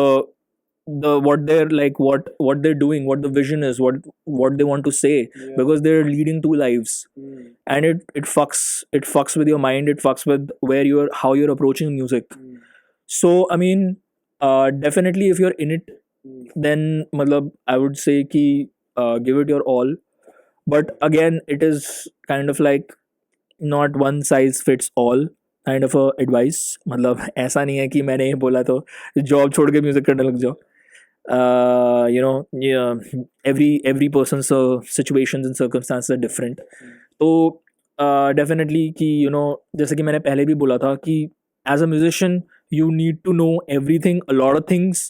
what they're like what they're doing, what the vision is, what they want to say, because they're leading two lives. And it fucks with your mind, it fucks with how you're approaching music. So I mean definitely if you're in it, then matlab I would say ki give it your all. But again it is kind of like not one size fits all kind of a advice. मतलब ऐसा नहीं है कि मैंने ये बोला तो job छोड़ के म्यूजिक करने लग जाओ. You know, every person's situations and circumstances are different. तो definitely कि you know जैसे कि मैंने पहले भी बोला था कि as a musician you need to know everything, a lot of things,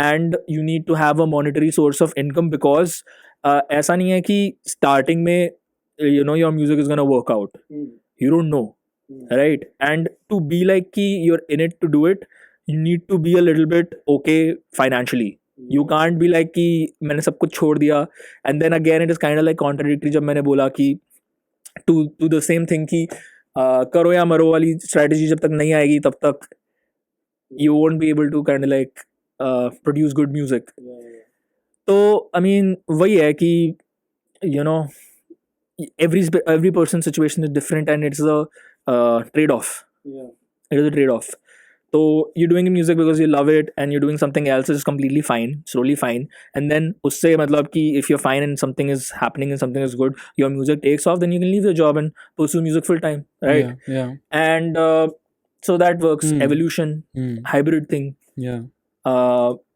and you need to have a monetary source of income, because ऐसा नहीं है कि starting में you know your music is gonna work out. You don't know, right? And to be like कि you're in it to do it, you need to be a little bit okay financially. You can't be like कि मैंने सब कुछ छोड़ दिया, and then again it is kind of like contradictory जब मैंने बोला कि to the same thing कि करो या मरो वाली strategy जब तक नहीं आएगी तब तक you won't be able to kind of like produce good music. तो I mean वही है कि you know every person's situation is different and it's a trade-off. It is a trade-off. So you're doing music because you love it and you're doing something else is completely fine, it's totally fine. And then usse matlab ki if you're fine and something is happening and something is good, your music takes off, then you can leave your job and pursue music full time, right? Yeah. And so that works. Evolution, hybrid thing. Yeah.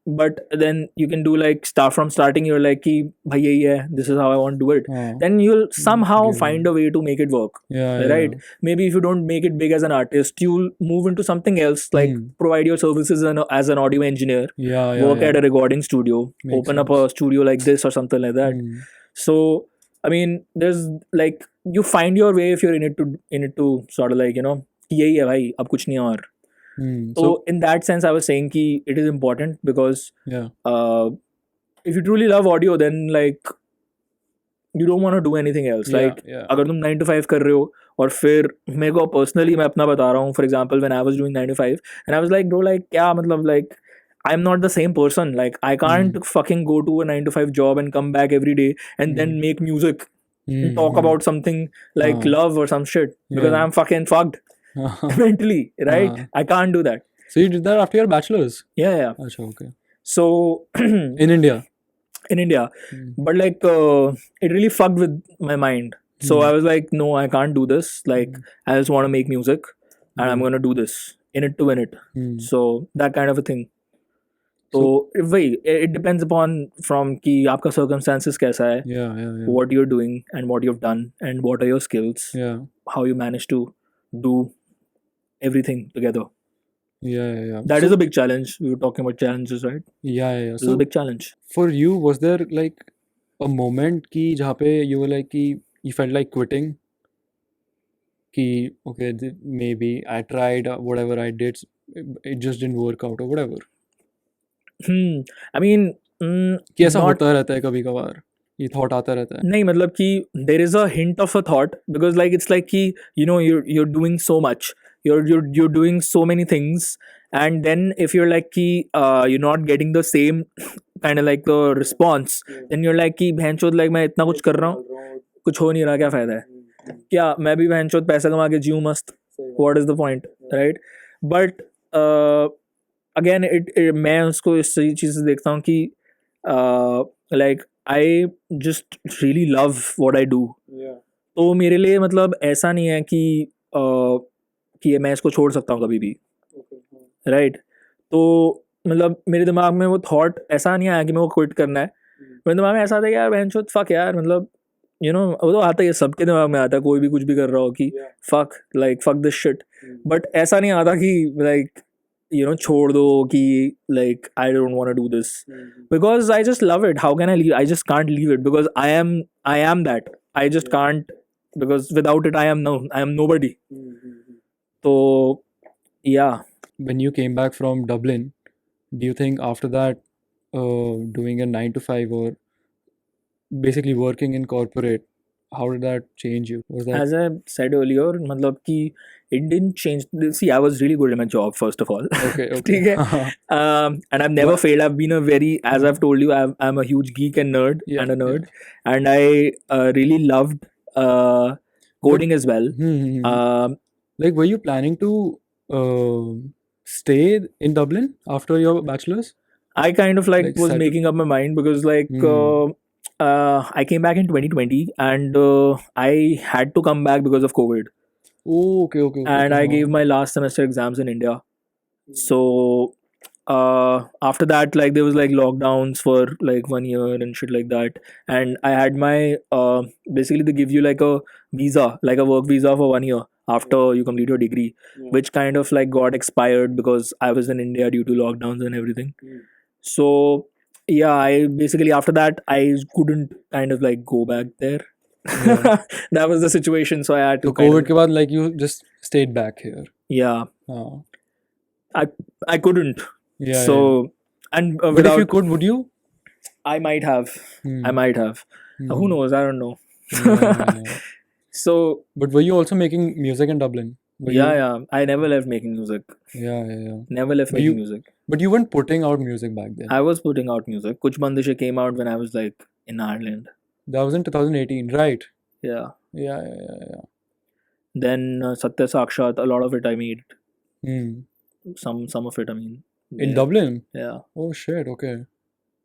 but then you can do like start from starting. You're like कि भाई यही है, this is how I want to do it. Then you'll somehow Give find a way to make it work. Yeah, Right? Maybe if you don't make it big as an artist, you'll move into something else, like provide your services as an audio engineer, yeah, work at a recording studio, Makes open up a studio like this or something like that. So I mean, there's like you find your way if you're in it to sort of like, you know, कि यही है भाई, अब कुछ नहीं और. So in that sense, I was saying कि it is important because if you truly love audio, then like you don't want to do anything else. Like अगर तुम 9 to 5 कर रहे हो, और फिर मेरे को personally मैं अपना बता रहा हूँ, for example when I was doing 9 to 5 and I was like bro, like क्या मतलब, like I'm not the same person. Like I can't fucking go to a 9 to 5 job and come back every day and then make music and talk about something like love or some shit, because I'm fucking fucked mentally, right? I can't do that. So you did that after your bachelor's? Yeah. Achha, okay. So in India, but like it really fucked with my mind. So I was like, no, I can't do this. Like I just want to make music and I'm gonna do this in it to win it. So that kind of a thing. So it depends upon from कि आपका circumstances कैसा है, what you're doing and what you've done and what are your skills, how you manage to do everything together. That is a big challenge. We were talking about challenges, right? It's a big challenge. For you, was there like a moment कि जहाँ पे you were like कि you felt like quitting? कि okay, maybe I tried whatever I did, it just didn't work out or whatever. I mean, कि ऐसा होता रहता है कभी कभार, ये thought आता रहता है. नहीं मतलब कि there is a hint of a thought, because like it's like कि you know you're doing so much, you're doing so many things, and then if you're like कि you're not getting the same kind of like the response, then you're like कि भैंचोद, like मैं इतना कुछ कर रहा हूँ, कुछ हो नहीं रहा, क्या फायदा है, क्या मैं भी भैंचोद पैसा कमा के जीऊँ मस्त, what is the point, right? But again मैं उसको इस चीज़ से देखता हूँ कि like I just really love what I do. तो मेरे लिए मतलब ऐसा नहीं है कि मैं इसको छोड़ सकता हूँ कभी भी, right? तो मतलब मेरे दिमाग में वो थॉट ऐसा नहीं आया कि मेरे को क्विट करना है. मेरे दिमाग में ऐसा था कि यार बहनचोद फक यार, मतलब you know, वो तो आता ही है, सबके दिमाग में आता है, कोई भी कुछ भी कर रहा हो कि fuck this shit. But ऐसा नहीं आता कि like you know छोड़ दो कि like I don't want to do this, because I just love it. How can I leave? I just can't leave it because I am that. I just can't, because without it I am nobody. So yeah. When you came back from Dublin, do you think after that doing a 9 to 5 or basically working in corporate, how did that change you? Was that... As I said earlier, मतलब कि it didn't change. See, I was really good at my job, first of all. Okay. And I've never failed. I've been a very, as I've told you, I'm a huge geek and nerd, and I really loved coding as well. Like, were you planning to stay in Dublin after your bachelor's? I kind of like was making up my mind, because like I came back in 2020 and I had to come back because of COVID. Oh, okay. And I gave my last semester exams in India. So after that, like there was like lockdowns for like 1 year and shit like that. And I had my basically they give you like a visa, like a work visa for 1 year after you complete your degree, which kind of like got expired because I was in India due to lockdowns and everything. So yeah, I basically after that I couldn't kind of like go back there. That was the situation, so I had to. So COVID ke baad, like you just stayed back here. Yeah. I couldn't. Yeah. So and but if you could, would you? I might have. I might have. Who knows? I don't know. So. But were you also making music in Dublin? Yeah. I never left making music. Yeah. Never left making music. But you weren't putting out music back then. I was putting out music. Kuch Bandishe came out when I was like in Ireland. That was in 2018, right? Yeah. Yeah. Then Satya Sakshat, a lot of it I made. Some of it, I mean. In Dublin? Yeah. Oh shit, okay.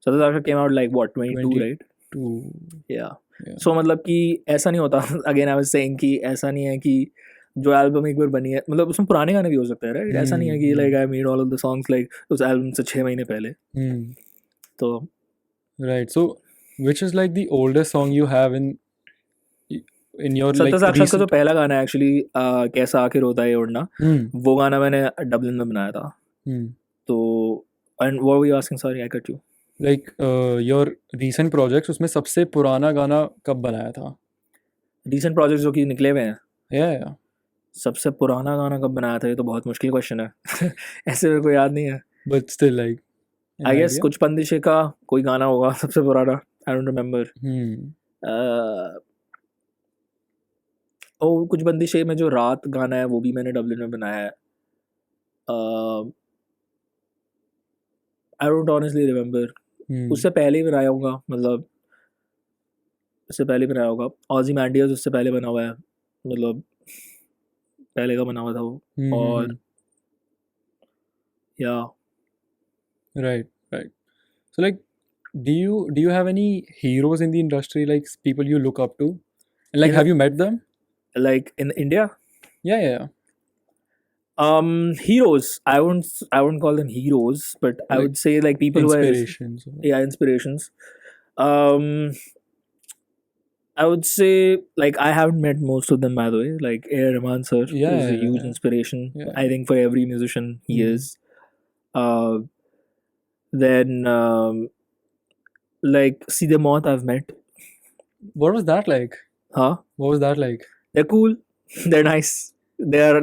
Satya Sakshat came out like what, 22, right? 22. Yeah. So मतलब कि ऐसा नहीं होता. Again, I was saying कि ऐसा नहीं है कि जो एल्बम एक बार बनी है, मतलब उसमें पुराने गाने भी हो सकते हैं, राइट? ऐसा नहीं है कि like I made all of the songs like उस एल्बम से 6 महीने पहले. तो Right. So, which is like the oldest song you have in your सत्य like साक्षात का जो recent? पहला गाना है एक्चुअली, कैसा आखिर होता है ये उड़ना, Hmm. वो गाना मैंने डबलिन में बनाया था. Hmm. तो and what were you asking, sorry I cut you. Like your recent projects, उसमें सबसे पुराना गाना कब बनाया था? रीसेंट प्रोजेक्ट्स जो कि निकले हुए हैं, Yeah. सबसे पुराना गाना कब बनाया था, ये तो बहुत मुश्किल क्वेश्चन है. ऐसे मेरे को याद नहीं है. But still, like, an I guess idea? कुछ बंदिशे का कोई गाना होगा सबसे पुराना. I don't remember. ओ कुछ बंदिशे में जो रात गाना है वो भी मैंने डबलिन में बनाया है. I don't honestly remember. उससे पहले ही बनाया होगा, मतलब उससे पहले बनाया होगा. ऑजी मैंडियस उससे पहले बना हुआ है, मतलब पहले का बना हुआ था वो. और या Right, right. So, like, do you have any heroes in the industry, like people you look up to? And like, In- have you met them? Like in India, Yeah. heroes, I wouldn't call them heroes, but I Like, would say like people who are Inspirations. inspirations. um I would say like I haven't met most of them, by the way. Like A. Rahman sir Yeah, is a huge yeah. inspiration. Yeah. I think for every musician he Mhm. is. Then like Seedhe Maut I've met. What was that like? Huh? What was that like? They're cool. They're nice. They're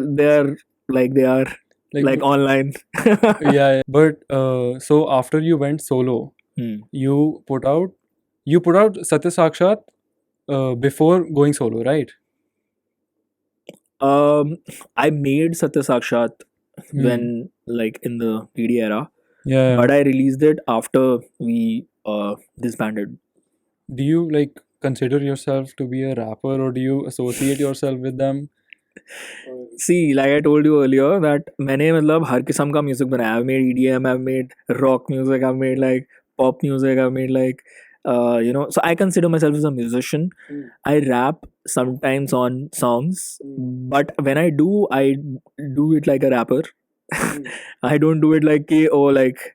like they are like online. Yeah. But so after you went solo, you put out Satya Sakshat before going solo, right? I made Satya Sakshat when like in the PD era, Yeah. but I released it after we disbanded. Do you like consider yourself to be a rapper, or do you associate yourself with them? See, like I told you earlier that मैंने मतलब हर किस्म का music बनाया. I've made EDM, I've made rock music, I've made like pop music, I've made like so I consider myself as a musician. I rap sometimes on songs, but when I do it like a rapper. I don't do it like like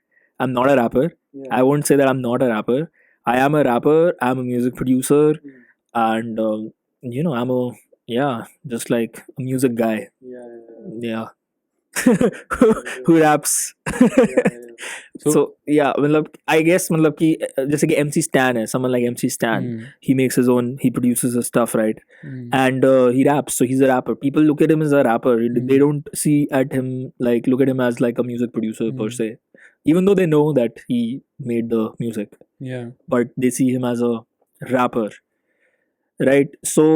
I'm not a rapper. I won't say that I'm not a rapper. I am a rapper, I'm a music producer, and I'm just like a music guy. Yeah. Who raps. So yeah, मतलब I guess मतलब कि जैसे कि MC Stan है, someone like MC Stan, he makes his own, he produces his stuff, right? And he raps, so he's a rapper. People look at him as a rapper. They don't see at him like look at him as like a music producer per se, even though they know that he made the music. Yeah. But they see him as a rapper, right? So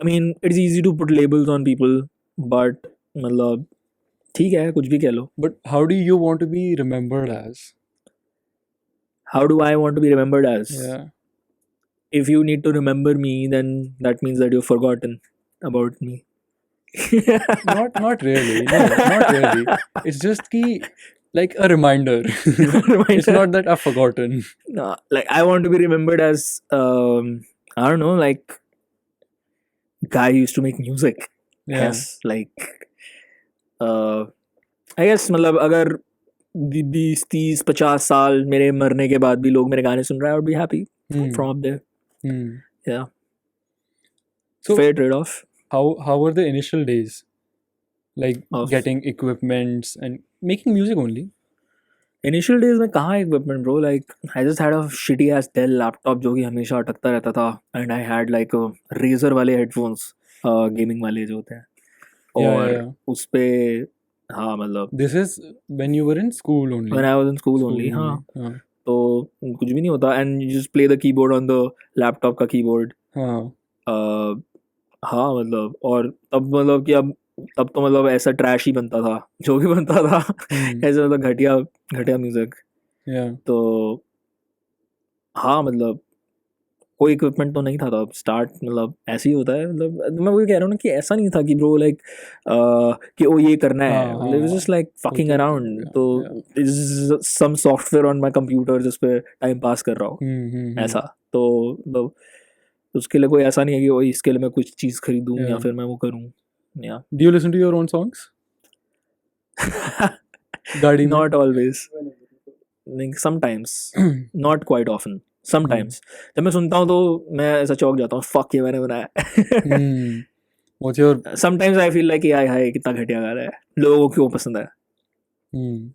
I mean, it's easy to put labels on people, but मतलब ठीक है, कुछ भी कह लो. But how do you want to be remembered as? How do I want to be remembered as? Yeah. If you need to remember me, then that means that you've forgotten about me. Not really. No, not really. It's just like a reminder. It's not that I've forgotten. No, like I want to be remembered as I don't know, like guy who used to make music. Yeah. Yes, like I guess मतलब अगर 20-30-50 साल मेरे मरने के बाद भी लोग मेरे गाने सुन रहे हैं, I would be happy from up there. Yeah. So fair trade-off. how were the initial days? Like Of- getting equipments and making music only? Initial days में कहाँ equipment, bro? Like I just had a shitty ass Dell laptop जो कि हमेशा अटकता रहता था, and I had like a Razer वाले headphones, gaming वाले जो होते हैं. और Yeah. उस पे हाँ मतलब This is when you were in school only. when I was in school only, हाँ. हाँ. तो कुछ भी नहीं होता, and you just play the keyboard on the laptop का keyboard. हाँ. हाँ मतलब, और तब मतलब कि अब तब तो मतलब ऐसा ट्रैश ही बनता था जो भी बनता था. ऐसा मतलब घटिया म्यूजिक. Yeah. तो हाँ मतलब कोई इक्विपमेंट तो नहीं था तब. स्टार्ट मतलब ऐसे ही होता है. मतलब मैं वही कह रहा हूँ ना कि ऐसा नहीं था कि ब्रो लाइक कि ओ ये करना है. हाँ, मतलब जस्ट लाइक फकिंग होते अराउंड. हैं, तो some software on my computer जिस पे टाइम पास कर रहा हूँ, ऐसा. तो मतलब उसके लिए कोई ऐसा नहीं है कि ओ इसके लिए मैं कुछ चीज़ खरीदूँ या Yeah. फिर मैं वो करूँ. Yeah. Do you listen to your own songs? गाड़ी में? Not always. Like sometimes. Not quite often. Sometimes. जब मैं सुनता हूँ तो मैं ऐसा चौंक जाता हूँ, fuck ये मैंने बनाया. What's your Sometimes I feel like कि हाय कितना घटिया गा रहा है, लोगों को क्यों पसंद है.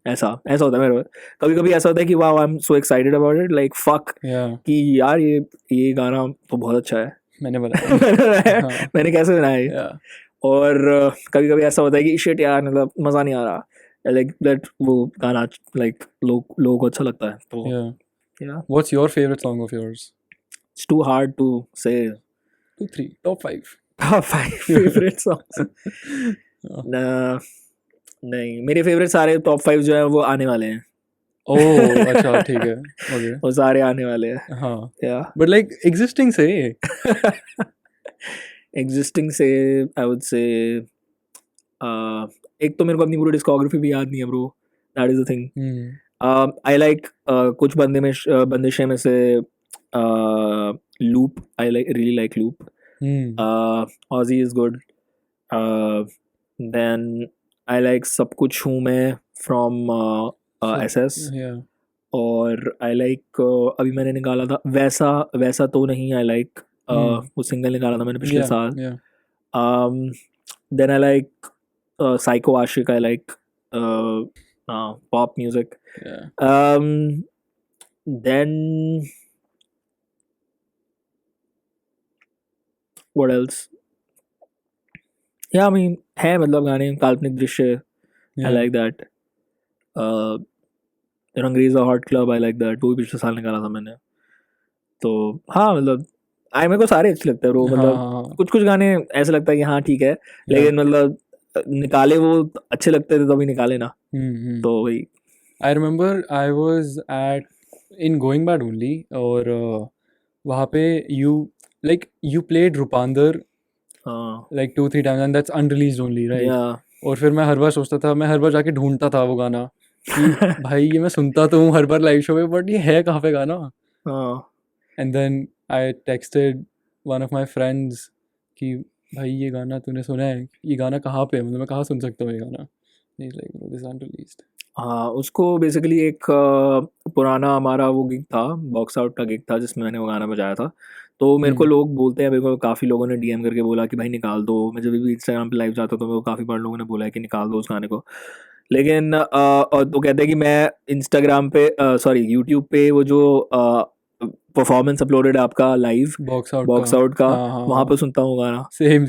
ऐसा होता है मेरे. कभी कभी ऐसा होता है कि वाह I am so excited about it, like fuck yeah कि यार ये गाना तो बहुत अच्छा है. मैंने बनाया. मैंने कैसे बनाया ये. Yeah. और कभी कभी ऐसा होता है कि शिट यार मतलब मजा नहीं आ रहा, लाइक दैट वो गाना लाइक लोगों को अच्छा लगता है तो Yeah. What's your favorite song of yours? it's too hard to say. 2, 3, top 5. Top 5 favorite songs. नहीं, मेरे फेवरेट सारे टॉप 5 जो है वो आने वाले हैं. ओह अच्छा ठीक है. Okay. वो सारे आने वाले हैं. हाँ. Yeah. But like existing से Existing से I would say एक तो मेरे को अपनी पूरी डिस्कोग्राफी भी याद नहीं है bro. That is the thing. I like कुछ बंदिशें में से Loop. I really like Loop. Ozzy is good. Then I like सब कुछ हूँ मैं from SS. Yeah. और I like अभी मैंने निकाला था वैसा तो नहीं. I like वो सिंगल निकाला था मैंने पिछले साल. Yeah. Then I like Psycho Ashik. I like pop music. Yeah. Then what else? Yeah, I mean है मतलब गाने काल्पनिक दृश्य. I Yeah. like that. Rangreza hot club. I like that. वो भी पिछले साल निकाला था मैंने. तो हाँ मतलब मेरे को सारे अच्छे लगते हैं ब्रो. मतलब हाँ. कुछ गाने ऐसा लगता है कि हाँ ठीक है, लेकिन मतलब निकाले वो अच्छे लगते थे तभी निकाले ना. तो वही. I remember I was in Going Bad only और वहाँ पे you played Rupandar like 2-3 times and that's unreleased only, right? Yeah. और फिर मैं हर बार सोचता था, मैं हर बार जाके ढूंढता था वो गाना कि भाई ये मैं सुनता तो हूँ हर बार लाइव शो में, बट ये है कहाँ पे गाना. And then I texted one of my friends कि भाई ये गाना तूने सुना है, ये गाना कहाँ पे है, मतलब मैं कहाँ सुन सकता हूँ ये गाना. He's like bro this is unreleased. हाँ, उसको बेसिकली एक पुराना हमारा वो गिग था, बॉक्स आउट का गिग था जिसमें मैंने वो गाना बजाया था. तो मेरे को लोग बोलते हैं, मेरे को काफ़ी लोगों ने डीएम करके बोला कि भाई निकाल दो. मैं जब भी इंस्टाग्राम पे लाइव जाता तो मेरे को काफ़ी बार लोगों ने बोला है कि निकाल दो उस गाने को. लेकिन और तो कहते हैं कि मैं इंस्टाग्राम पे सॉरी यूट्यूब पे वो जो परफॉर्मेंस अपलोडेड है आपका लाइव बॉक्स आउट का वहाँ पे सुनता हूँ गाना. सेम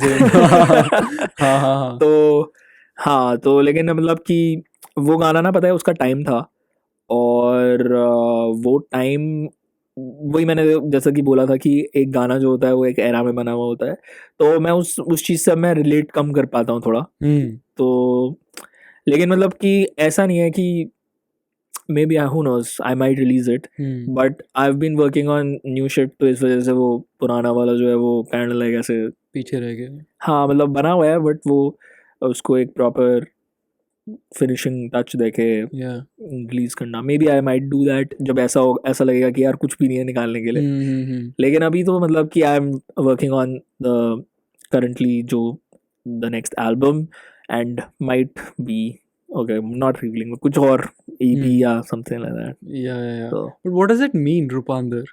हाँ. तो लेकिन मतलब कि वो गाना ना पता है उसका टाइम था, और वो टाइम वही मैंने जैसा कि बोला था कि एक गाना जो होता है वो एक एरा में बना हुआ होता है, तो मैं उस चीज़ से मैं रिलेट कम कर पाता हूँ थोड़ा. तो लेकिन मतलब कि ऐसा नहीं है कि may be who knows I might release it, but I've been working on new shit, तो इस वजह से वो पुराना वाला जो है वो kind of like ऐसे पीछे रह गया. हाँ मतलब बना हुआ है, बट वो उसको एक प्रॉपर फिनिशिंग टच देके रिलीज करना. Maybe I might do that जब ऐसा लगेगा कि यार कुछ भी नहीं है निकालने के लिए. लेकिन अभी तो मतलब कि I am working on the currently जो the next album and might be okay not revealing कुछ और EP या something like that. Yeah. So, but what does it mean, Rupandar?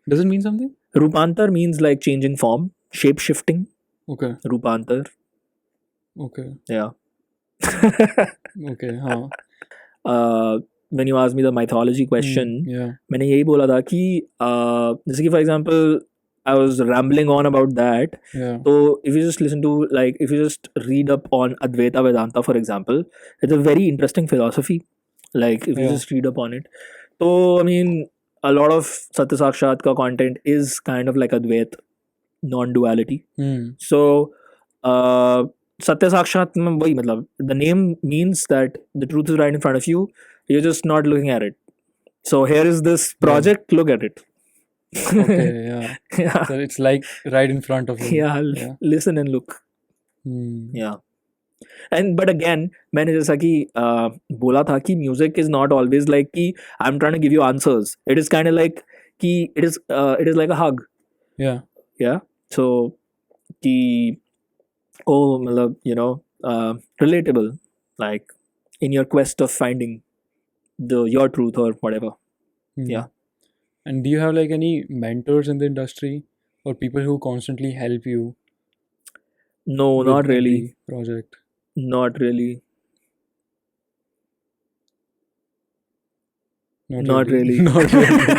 Does it mean something? Rupantar means like changing form, shape shifting. Okay. Rupantar. Okay. Yeah. Okay. हाँ. When you asked me the mythology question, yeah. मैंने यही बोला था कि जैसे कि for example I was rambling on about that. Yeah. So if you just listen to if you just read up on Advaita Vedanta, for example, it's a very interesting philosophy. Like if you just read up on it, so I mean a lot of Satya Sakshat ka content is kind of like Advait, non-duality. So Satya Sakshat mein wahi matlab the name means that the truth is right in front of you, you're just not looking at it. So here is this project, look at it. Okay, yeah. So it's like right in front of you. Yeah. Listen and look. Yeah. And but again मैंने जैसा कि बोला था कि music is not always like कि I'm trying to give you answers. It is kind of like कि it is like a hug. Yeah. So कि oh मतलब relatable, like in your quest of finding your truth or whatever. Yeah. And do you have like any mentors in the industry or people who constantly help you No, with not really. every project? Not really. Not Not really. Not really.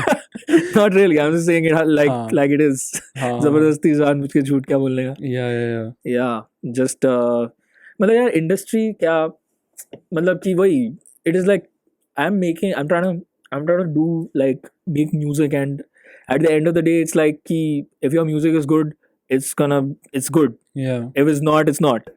Not really. I'm just saying it हाँ like it is. हाँ जबरदस्ती जानबूझ के झूठ क्या बोलने का. yeah. Yeah, just मतलब यार इंडस्ट्री क्या, मतलब कि वही, it is like I'm trying to do like make music, and at the end of the day it's like कि if your music is good, it's good. Yeah. If it's not, it's not.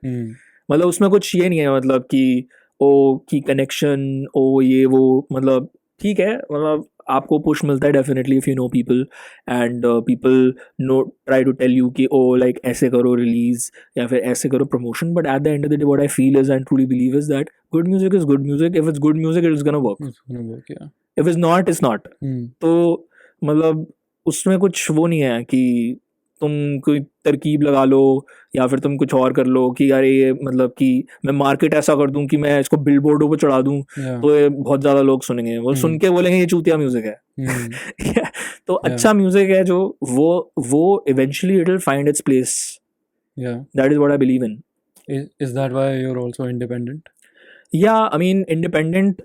मतलब उसमें कुछ ये नहीं है, मतलब कि ओ की कनेक्शन ओ ये वो, मतलब ठीक है, मतलब आपको पुश मिलता है definitely if you know people, and people know try to tell you कि ओ लाइक ऐसे करो रिलीज या फिर ऐसे करो promotion, but at the end of the day what I feel is and truly believe is that good music is good music. If it's good music it is gonna work. It's gonna work, yeah. If it's not it's not. तो मतलब उसमें कुछ वो नहीं है कि तुम कोई तरकीब लगा लो या फिर तुम कुछ और कर लो कि यार ये मतलब कि मैं मार्केट ऐसा कर दूं कि मैं इसको बिलबोर्डों पे चढ़ा दूं Yeah. तो ये बहुत ज़्यादा लोग सुनेंगे, वो सुन के बोलेंगे ये चूतिया म्यूजिक है. तो अच्छा म्यूजिक है जो वो eventually it will find its place. Yeah. That is what I believe in. Is that why you're also independent? या आई मीन इंडिपेंडेंट,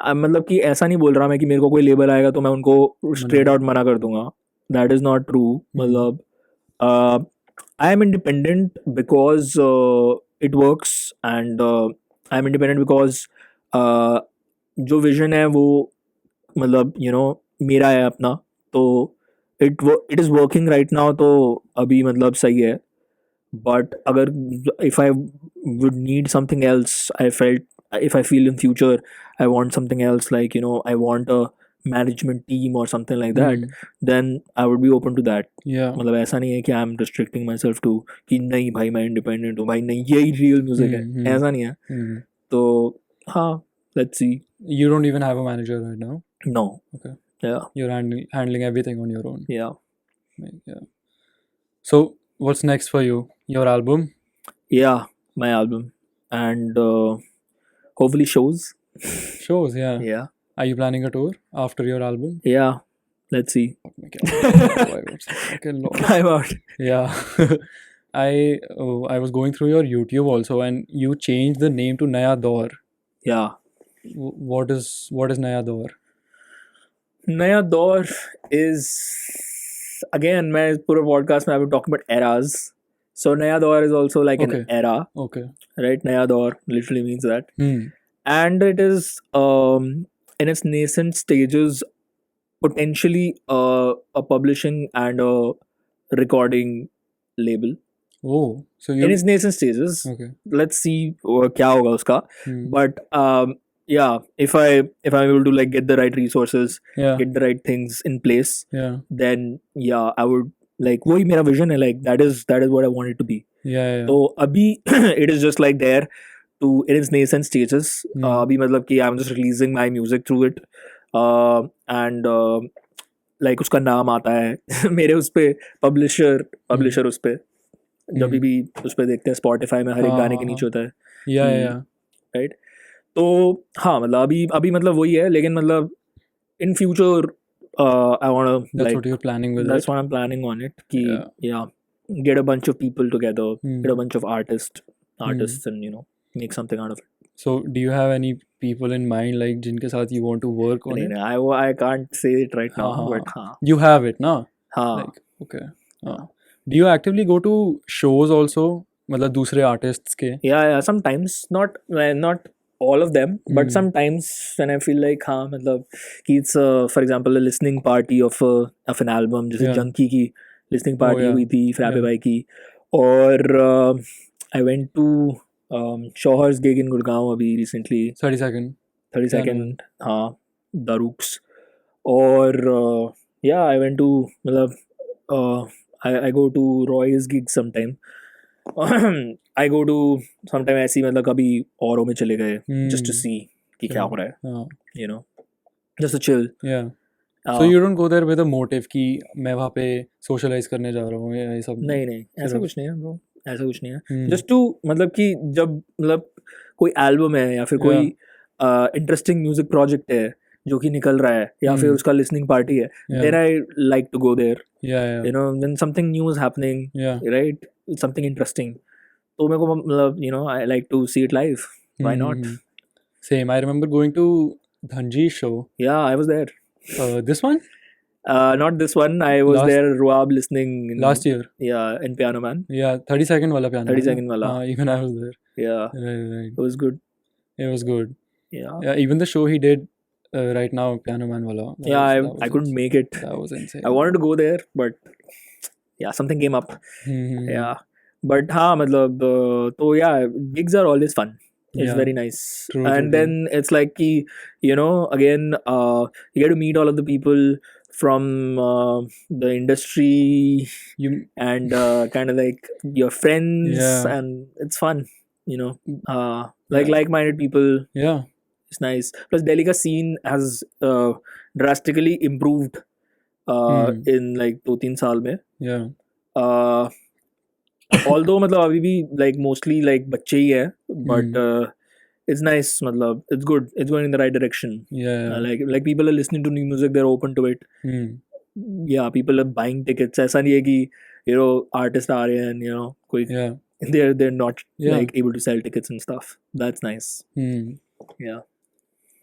मतलब कि ऐसा नहीं बोल रहा मैं कि मेरे को कोई लेबल आएगा तो मैं उनको स्ट्रेट आउट मना कर दूंगा. That is not true. मतलब I am independent because it works, and I am independent because जो विजन है वो मतलब मेरा है अपना. तो it is working right now, तो अभी मतलब सही है. But agar if I would need something else, if I feel in future I want something else, like I want a management team or something like that, then I would be open to that. Yeah. मतलब ऐसा नहीं है कि I am restricting myself to कि नहीं भाई मैं independent हूँ, भाई नहीं यही real music है, ऐसा नहीं है. तो हाँ, let's see. You don't even have a manager right now? No. Okay. Yeah. You're handling everything on your own. Yeah. Yeah. So what's next for you? Your album? Yeah, my album, and hopefully shows. Shows, yeah. Yeah. Are you planning a tour after your album? Yeah. Let's see. I'm out. Yeah. I was going through your YouTube also, and you changed the name to Naya Daur. Yeah. What is Naya Daur? Naya Daur is, again, मैं पूरे podcast में I've been talking about eras. So Naya Daur is also like an era. Okay. Right? Naya Daur literally means that. And it is in its nascent stages, potentially a publishing and a recording label. Oh, so in its nascent stages. Okay. Let's see क्या होगा उसका. But yeah, if I'm able to like get the right resources, get the right things in place, then yeah, I would like वही मेरा vision है, like that is what I want it to be. Yeah. तो अभी it is just like there to in its nascent stages. अभी मतलब कि I'm just releasing my music through it, and like उसका नाम आता है मेरे उस पे publisher उस पे जब भी उस पे देखते हैं Spotify में हर एक गाने के नीचे होता है. Yeah. Right. तो हाँ मतलब अभी मतलब वही है, लेकिन मतलब in future I want to that's like what you're planning with that's it. what I'm planning on it. Yeah, get a bunch of people together, get a bunch of artists and make something out of it. So do you have any people in mind like जिनके साथ you want to work on it? I can't say it right now, but हाँ. You have it ना? हाँ. Like, okay. Do you actively go to shows also? मतलब दूसरे artists के? Yeah, sometimes, not all of them, but sometimes when I feel like हाँ मतलब कि it's for example a listening party of an album, जैसे Junkie की listening party हुई थी फ्राबे भाई की, और I went to Shauhar's gig in Gurgaon अभी recently. 32nd हाँ, Daruks. और yeah, I went to मतलब I go to Roy's gig sometime. I go to sometime ऐसी मतलब कभी औरों में चले गए just to see कि क्या हो रहा है, just to chill. Yeah. So you don't go there with a motive कि मैं वहाँ पे socialize करने जा रहा हूँ या ये सब? नहीं ऐसा कुछ नहीं है bro. ऐसा कुछ नहीं है. Just to मतलब कि जब मतलब कोई एल्बम है या फिर कोई इंटरेस्टिंग म्यूजिक प्रोजेक्ट है जो कि निकल रहा है या फिर उसका लिसनिंग पार्टी है, then I like to go there. You know, when something new is happening, right? Something interesting. तो मेरे को मतलब you know I like to see it live. Why not? Same. I remember going to Dhanji's show. Yeah, I was there. This one? Not this one. I was there Ruab listening last year. Yeah, in Piano Man. Yeah, 30-second wala Piano 30-second wala. Even I was there. Yeah. Right. It was good. It was good. Yeah. Even the show he did right now, Piano Man wala. I couldn't make it. That was insane. I wanted to go there, but yeah, something came up. Yeah. But हाँ मतलब तो yeah, gigs are always fun. It's very nice. True, and then it's like कि you know again you get to meet all of the people from the industry and kind of like your friends and it's fun, you know, like-minded people. Yeah, it's nice. Plus Delhi ka scene has drastically improved in like 2-3 साल में. Although मतलब अभी भी like mostly like बच्चे ही है, but it's nice. मतलब it's good. It's going in the right direction. Like people are listening to new music. They're open to it. Yeah, people are buying tickets. ऐसा नहीं है कि you know artists आ रहे हैं and you know कोई they're not like able to sell tickets and stuff. That's nice. Yeah.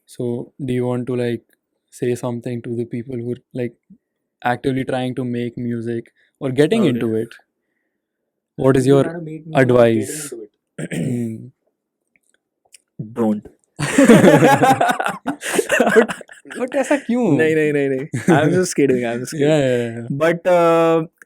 So do you want to like say something to the people who are like actively trying to make music or getting into it? What is your advice? Don't. But ऐसा क्यों? नहीं. I'm just kidding. Yeah. But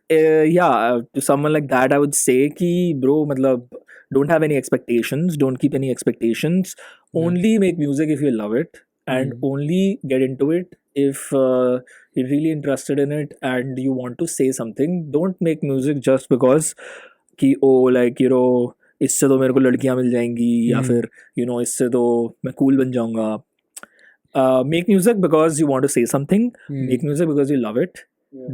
yeah, to someone like that, I would say कि bro मतलब don't have any expectations. Don't keep any expectations. Only make music if you love it, and only get into it if you're really interested in it and you want to say something. Don't make music just because कि like you know इससे तो मेरे को लड़कियां मिल जाएंगी या फिर you know इससे तो मैं cool बन जाऊंगा. Make music because you want to say something. Make music because you love it.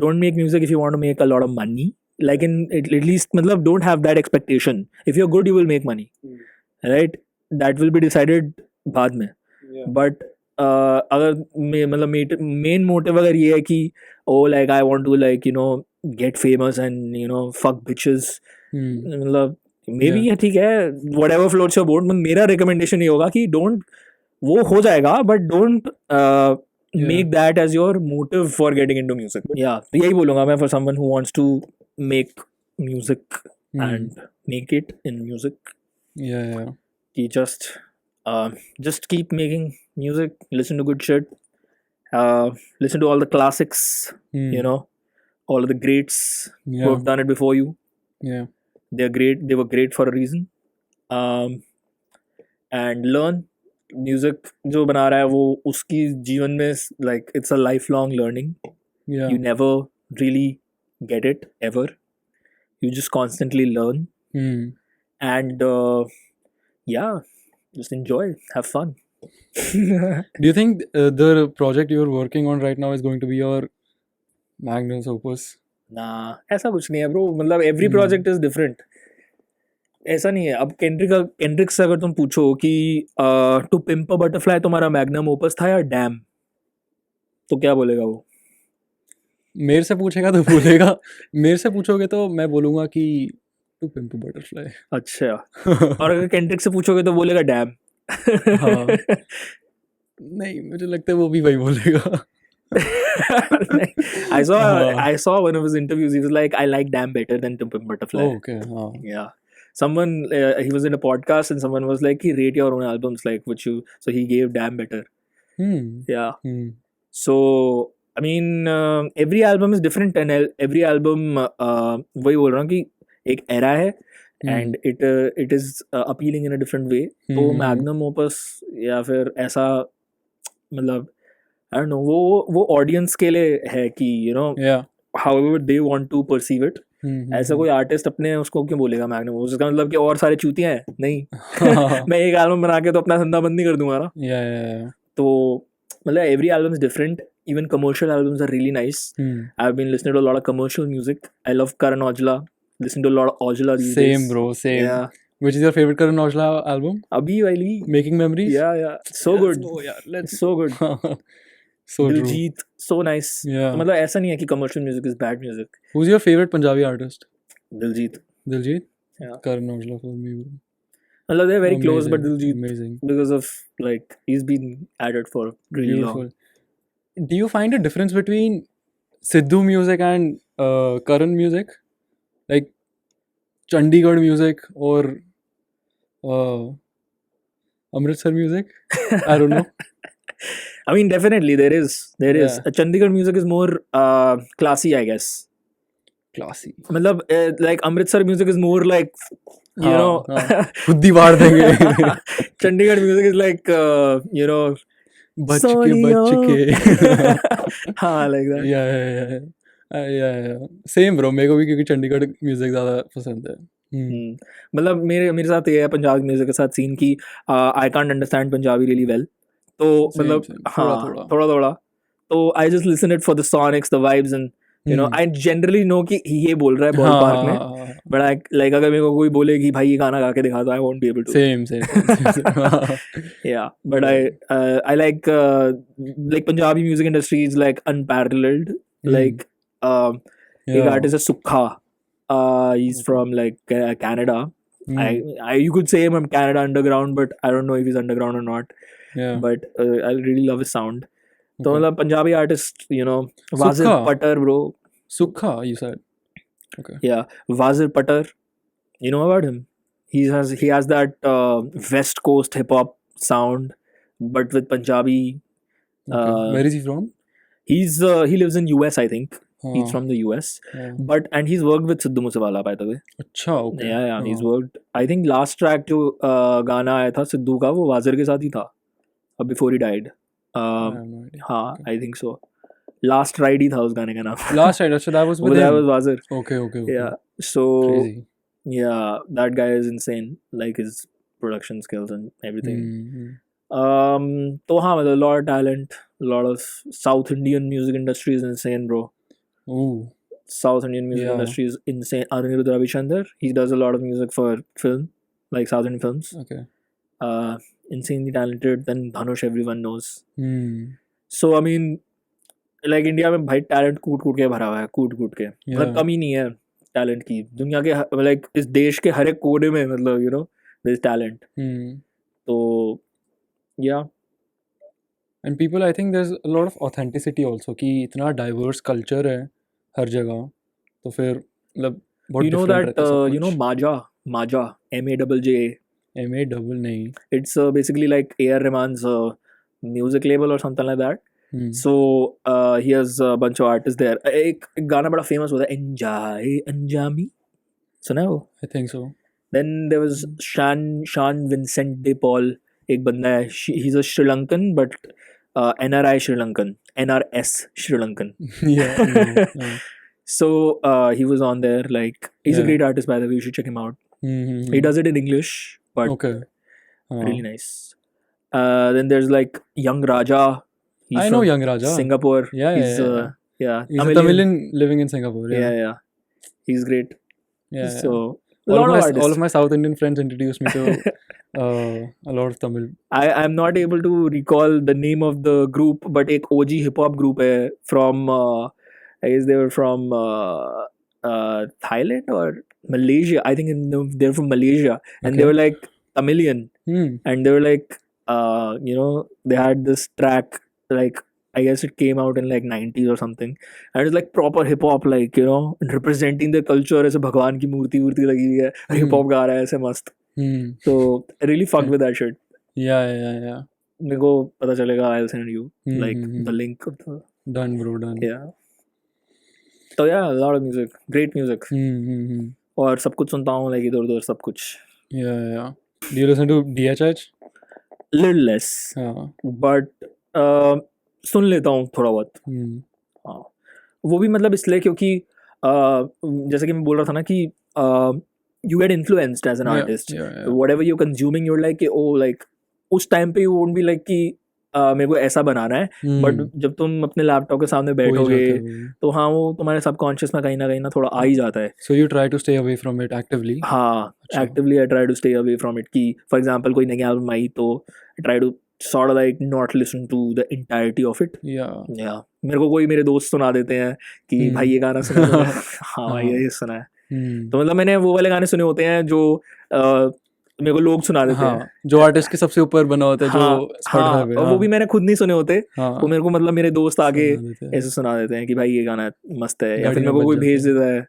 Don't make music if you want to make a lot of money. Like in at least मतलब don't have that expectation. If you're good, you will make money, right? That will be decided बाद में. But अगर मतलब main motive अगर ये है कि like I want to like you know get famous and you know fuck bitches, मतलब maybe ये ठीक है, whatever floats your boat. मेरा recommendation ये होगा कि don't, वो हो जाएगा, but don't make that as your motive for getting into music. Yeah, तो यही बोलूँगा मैं for someone who wants to make music and make it in music. Yeah. कि just keep making music, listen to good shit, listen to all the classics, you know, all of the greats who have done it before you. Yeah. They're great. They were great for a reason. And learn music जो बना रहा है वो उसकी जीवन में like it's a lifelong learning. Yeah. You never really get it ever. You just constantly learn. And yeah, just enjoy, have fun. Do you think the project you're working on right now is going to be your magnum opus? Nah, ऐसा कुछ नहीं है bro. मतलब every project is different. ऐसा नहीं है. अब Kendrick से अगर तुम पूछो कि टू पिम्प अ बटरफ्लाई तुम्हारा मैग्नम ओपस था या डैम, तो क्या बोलेगा वो? मेरे से पूछेगा तो बोलेगा, मेरे से पूछोगे तो मैं बोलूँगा कि टू पिम्प अ बटरफ्लाई. अच्छा. और अगर केंड्रिक से पूछोगे तो बोलेगा डैम. हाँ. नहीं, मुझे लगता है वो भी वही बोलेगा. I saw one of his interviews. He was like, I like Damn better than To Pimp a Butterfly. Oh, okay. Yeah. Someone he was in a podcast and someone was like, he rate your own albums, like which you. So he gave Damn better. Yeah. So I mean, every album is different, and every album वही बोल रहा हूँ कि एक era है, and it is appealing in a different way. तो magnum opus या फिर ऐसा मतलब I don't know, वो audience के लिए है कि you know, however they want to perceive it. ऐसा कोई आर्टिस्ट अपने उसको क्यों बोलेगा मैग्नम ओपस? उसका मतलब कि और सारे चूतियां हैं नहीं. मैं एक एल्बम बना के तो अपना धंधा बंद नहीं कर दूंगा ना. तो मतलब every album is different. Even commercial albums are really nice. I've been listening to a lot of commercial music. I love Karan Aujla. listening to a lot of Ojala these days. Same, bro. Same. Yeah. Which is your favorite Karan Aujla album? Abhi wali. Making Memories. Yeah. So Let's good. go, yeah. Let's So good. so true. Diljit, so nice. Yeah. तो मतलब ऐसा नहीं है कि commercial music is bad music. Who's your favorite Punjabi artist? Diljit. Diljit? Yeah. Karan Aujla for me, bro. मतलब they're very close, but Amazing, Diljit, amazing. because of like he's been at it for really Beautiful. long. Do you find a difference between Sidhu music and Karan music? Like Chandigarh music or Amritsar music? I don't know. I mean, definitely there is. Yeah. Chandigarh music is more classy, I guess. Classy. मतलब like Amritsar music is more like you हाँ, know हाँ. खुद दीवार देंगे. Chandigarh music is like you know बच के हाँ like that. Yeah. Same bro. मेरे को भी क्योंकि चंडीगढ़ म्यूजिक ज्यादा पसंद है. मतलब मेरे साथ ये है पंजाबी म्यूजिक के साथ सीन की I can't understand Punjabi really well, तो मतलब हाँ थोड़ा तो I just listen it for the sonics, the vibes, and you know I generally know कि ये बोल रहा है बॉल पार्क में, बट आई लाइक अगर मेरे को कोई बोले कि भाई ये गाना गा के दिखा दो, I won't be able to. Same Yeah, but I like Punjabi music industry is like unparalleled. Like एक artist है सुक्खा, he's from like Canada. I you could say him from Canada underground, but I don't know if he's underground or not. Yeah. But I really love his sound. So मतलब Punjabi artist, you know, Wazir Patar, bro. Sukha, you said. Okay. Yeah, Wazir Patar. You know about him? He has that West Coast hip hop sound, but with Punjabi. Okay. Where is he from? He lives in US, I think. He's from the US. And he's worked with Sidhu Moosewala, by the way. अच्छा, okay. Yeah. He's worked. I think last track जो गाना आया था सिद्धू का, वो वाजिर के साथ ही था, before he died. हाँ, I think so. Last Ride ही था उस गाने का नाम. Last Ride, so that was with him. That was वाजिर. Okay. Yeah. So crazy. Yeah, that guy is insane. Like his production skills and everything. तो हाँ, मतलब a lot of talent, a lot of South Indian music industry is insane, bro. Ooh. South Indian music industry is insane. Anirudh Ravichandar, he does a lot of music for film, like South Indian films. Okay. Insanely talented. Then Dhanush, everyone knows. So I mean, like India में भाई talent कूट के भरा हुआ है, कूट के. मतलब कमी नहीं है talent की. दुनिया के like इस देश के हर एक कोने में मतलब you know there is talent. तो yeah. And people, I think there's a lot of authenticity also कि इतना diverse culture है हर जगह, तो फिर मतलब बहुत you know different that रहता है सब you know Maja MAJA. नहीं. It's basically like A.R. Rahman's music label or something like that. So he has a bunch of artists there. एक गाना बड़ा famous हुआ था, Anjami, सुना है वो? I think so. Then there was Sean Vincent de Paul, एक बंदा है, he's a Sri Lankan but NRI Sri Lankan, NRS Sri Lankan. Yeah. So he was on there, like he's a great artist, by the way, you should check him out. He does it in English, but really nice. Then there's like Young Raja. I know Young Raja. Singapore. Yeah. He's a Tamilian living in Singapore. Yeah. He's great. Yeah. So all of my South Indian friends introduced me to a lot of Tamil. I'm not able to recall the name of the group, but एक OG hip hop group है from I guess they were from Thailand or Malaysia. I think they're from Malaysia, and they were like Tamilian, and they were like you know, they had this track, like I guess it came out in like 90s or something, and it's like proper hip hop, like you know, representing the culture. ऐसे भगवान की मूर्ति लगी हुई है, hip hop गा रहा है ऐसे मस्त. So I really fucked with that shit. Yeah. मेरे को पता चलेगा, I'll send you like the link of the. Done, bro. Done. Yeah. So yeah, a lot of music, great music. और सब कुछ सुनता हूँ, like इधर उधर सब कुछ. Yeah. Do you listen to DHH? Little less. But सुन लेता हूँ थोड़ा बहुत. हाँ. वो भी मतलब इसलिए क्योंकि जैसे कि मैं बोल रहा था ना कि you get influenced as an artist. Yeah. Whatever you're consuming, you're like, oh, like उस time पे you won't be like कि मेरे को ऐसा बनाना है, बट जब तुम अपने लैपटॉप के सामने हो ही बैठोगे जाता है वो। तो हाँ वो तुम्हारे सबकॉन्शियस में कहीं ना थोड़ा आ ही जाता है. So you try to stay away from it actively? हाँ, अच्छा. Actively I try to stay away from it. कि फॉर एग्जांपल कोई नई एल्बम आई तो I try to sort like not listen to the entirety of it. Yeah. या मेरे को कोई मेरे दोस्त सुना देते हैं कि भाई ये गाना सुना तूने? हाँ भाई हाँ. ये सुना है. Hmm. तो मतलब मैंने वो वाले गाने सुने होते हैं जो मेरे को लोग सुना देते हैं. हाँ, जो आर्टिस्ट के सबसे ऊपर बना होता है, जो हाँ Spotify हाँ, पे. और वो हाँ भी मैंने खुद नहीं सुने होते. हाँ, वो मेरे को मतलब मेरे दोस्त आगे सुना देते हैं. ऐसे सुना देते हैं कि भाई ये गाना मस्त है, या गाड़ी फिर में मेरे को बज कोई जाता भेज है. देता है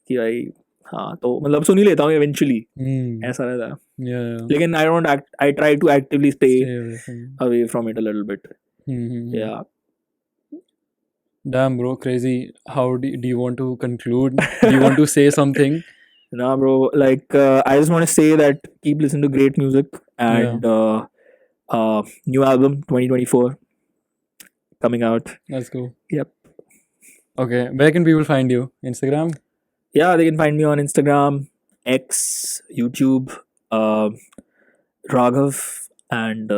कि भाई हाँ, तो मतलब सुन ही लेता हूँ इवेंचुअली. Hmm. ऐसा रहता है. Yeah. लेकिन I try to actively stay Stay away from it. away from it a little bit. Hmm. Yeah. Damn, bro, crazy. How do you want to conclude? Do you want to say something? Nah, bro, like I just want to say that keep listening to great music, and new album 2024 coming out. Let's go. Yep. Okay, where can people find you? Instagram? Yeah, they can find me on Instagram, X, YouTube, Raghav, and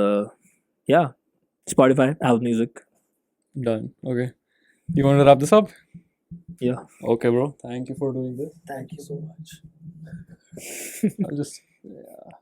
yeah, Spotify, Apple Music. Done. Okay. You want to wrap this up? Yeah. Okay, bro. Thank you for doing this. Thank you so much. I'll just. Yeah.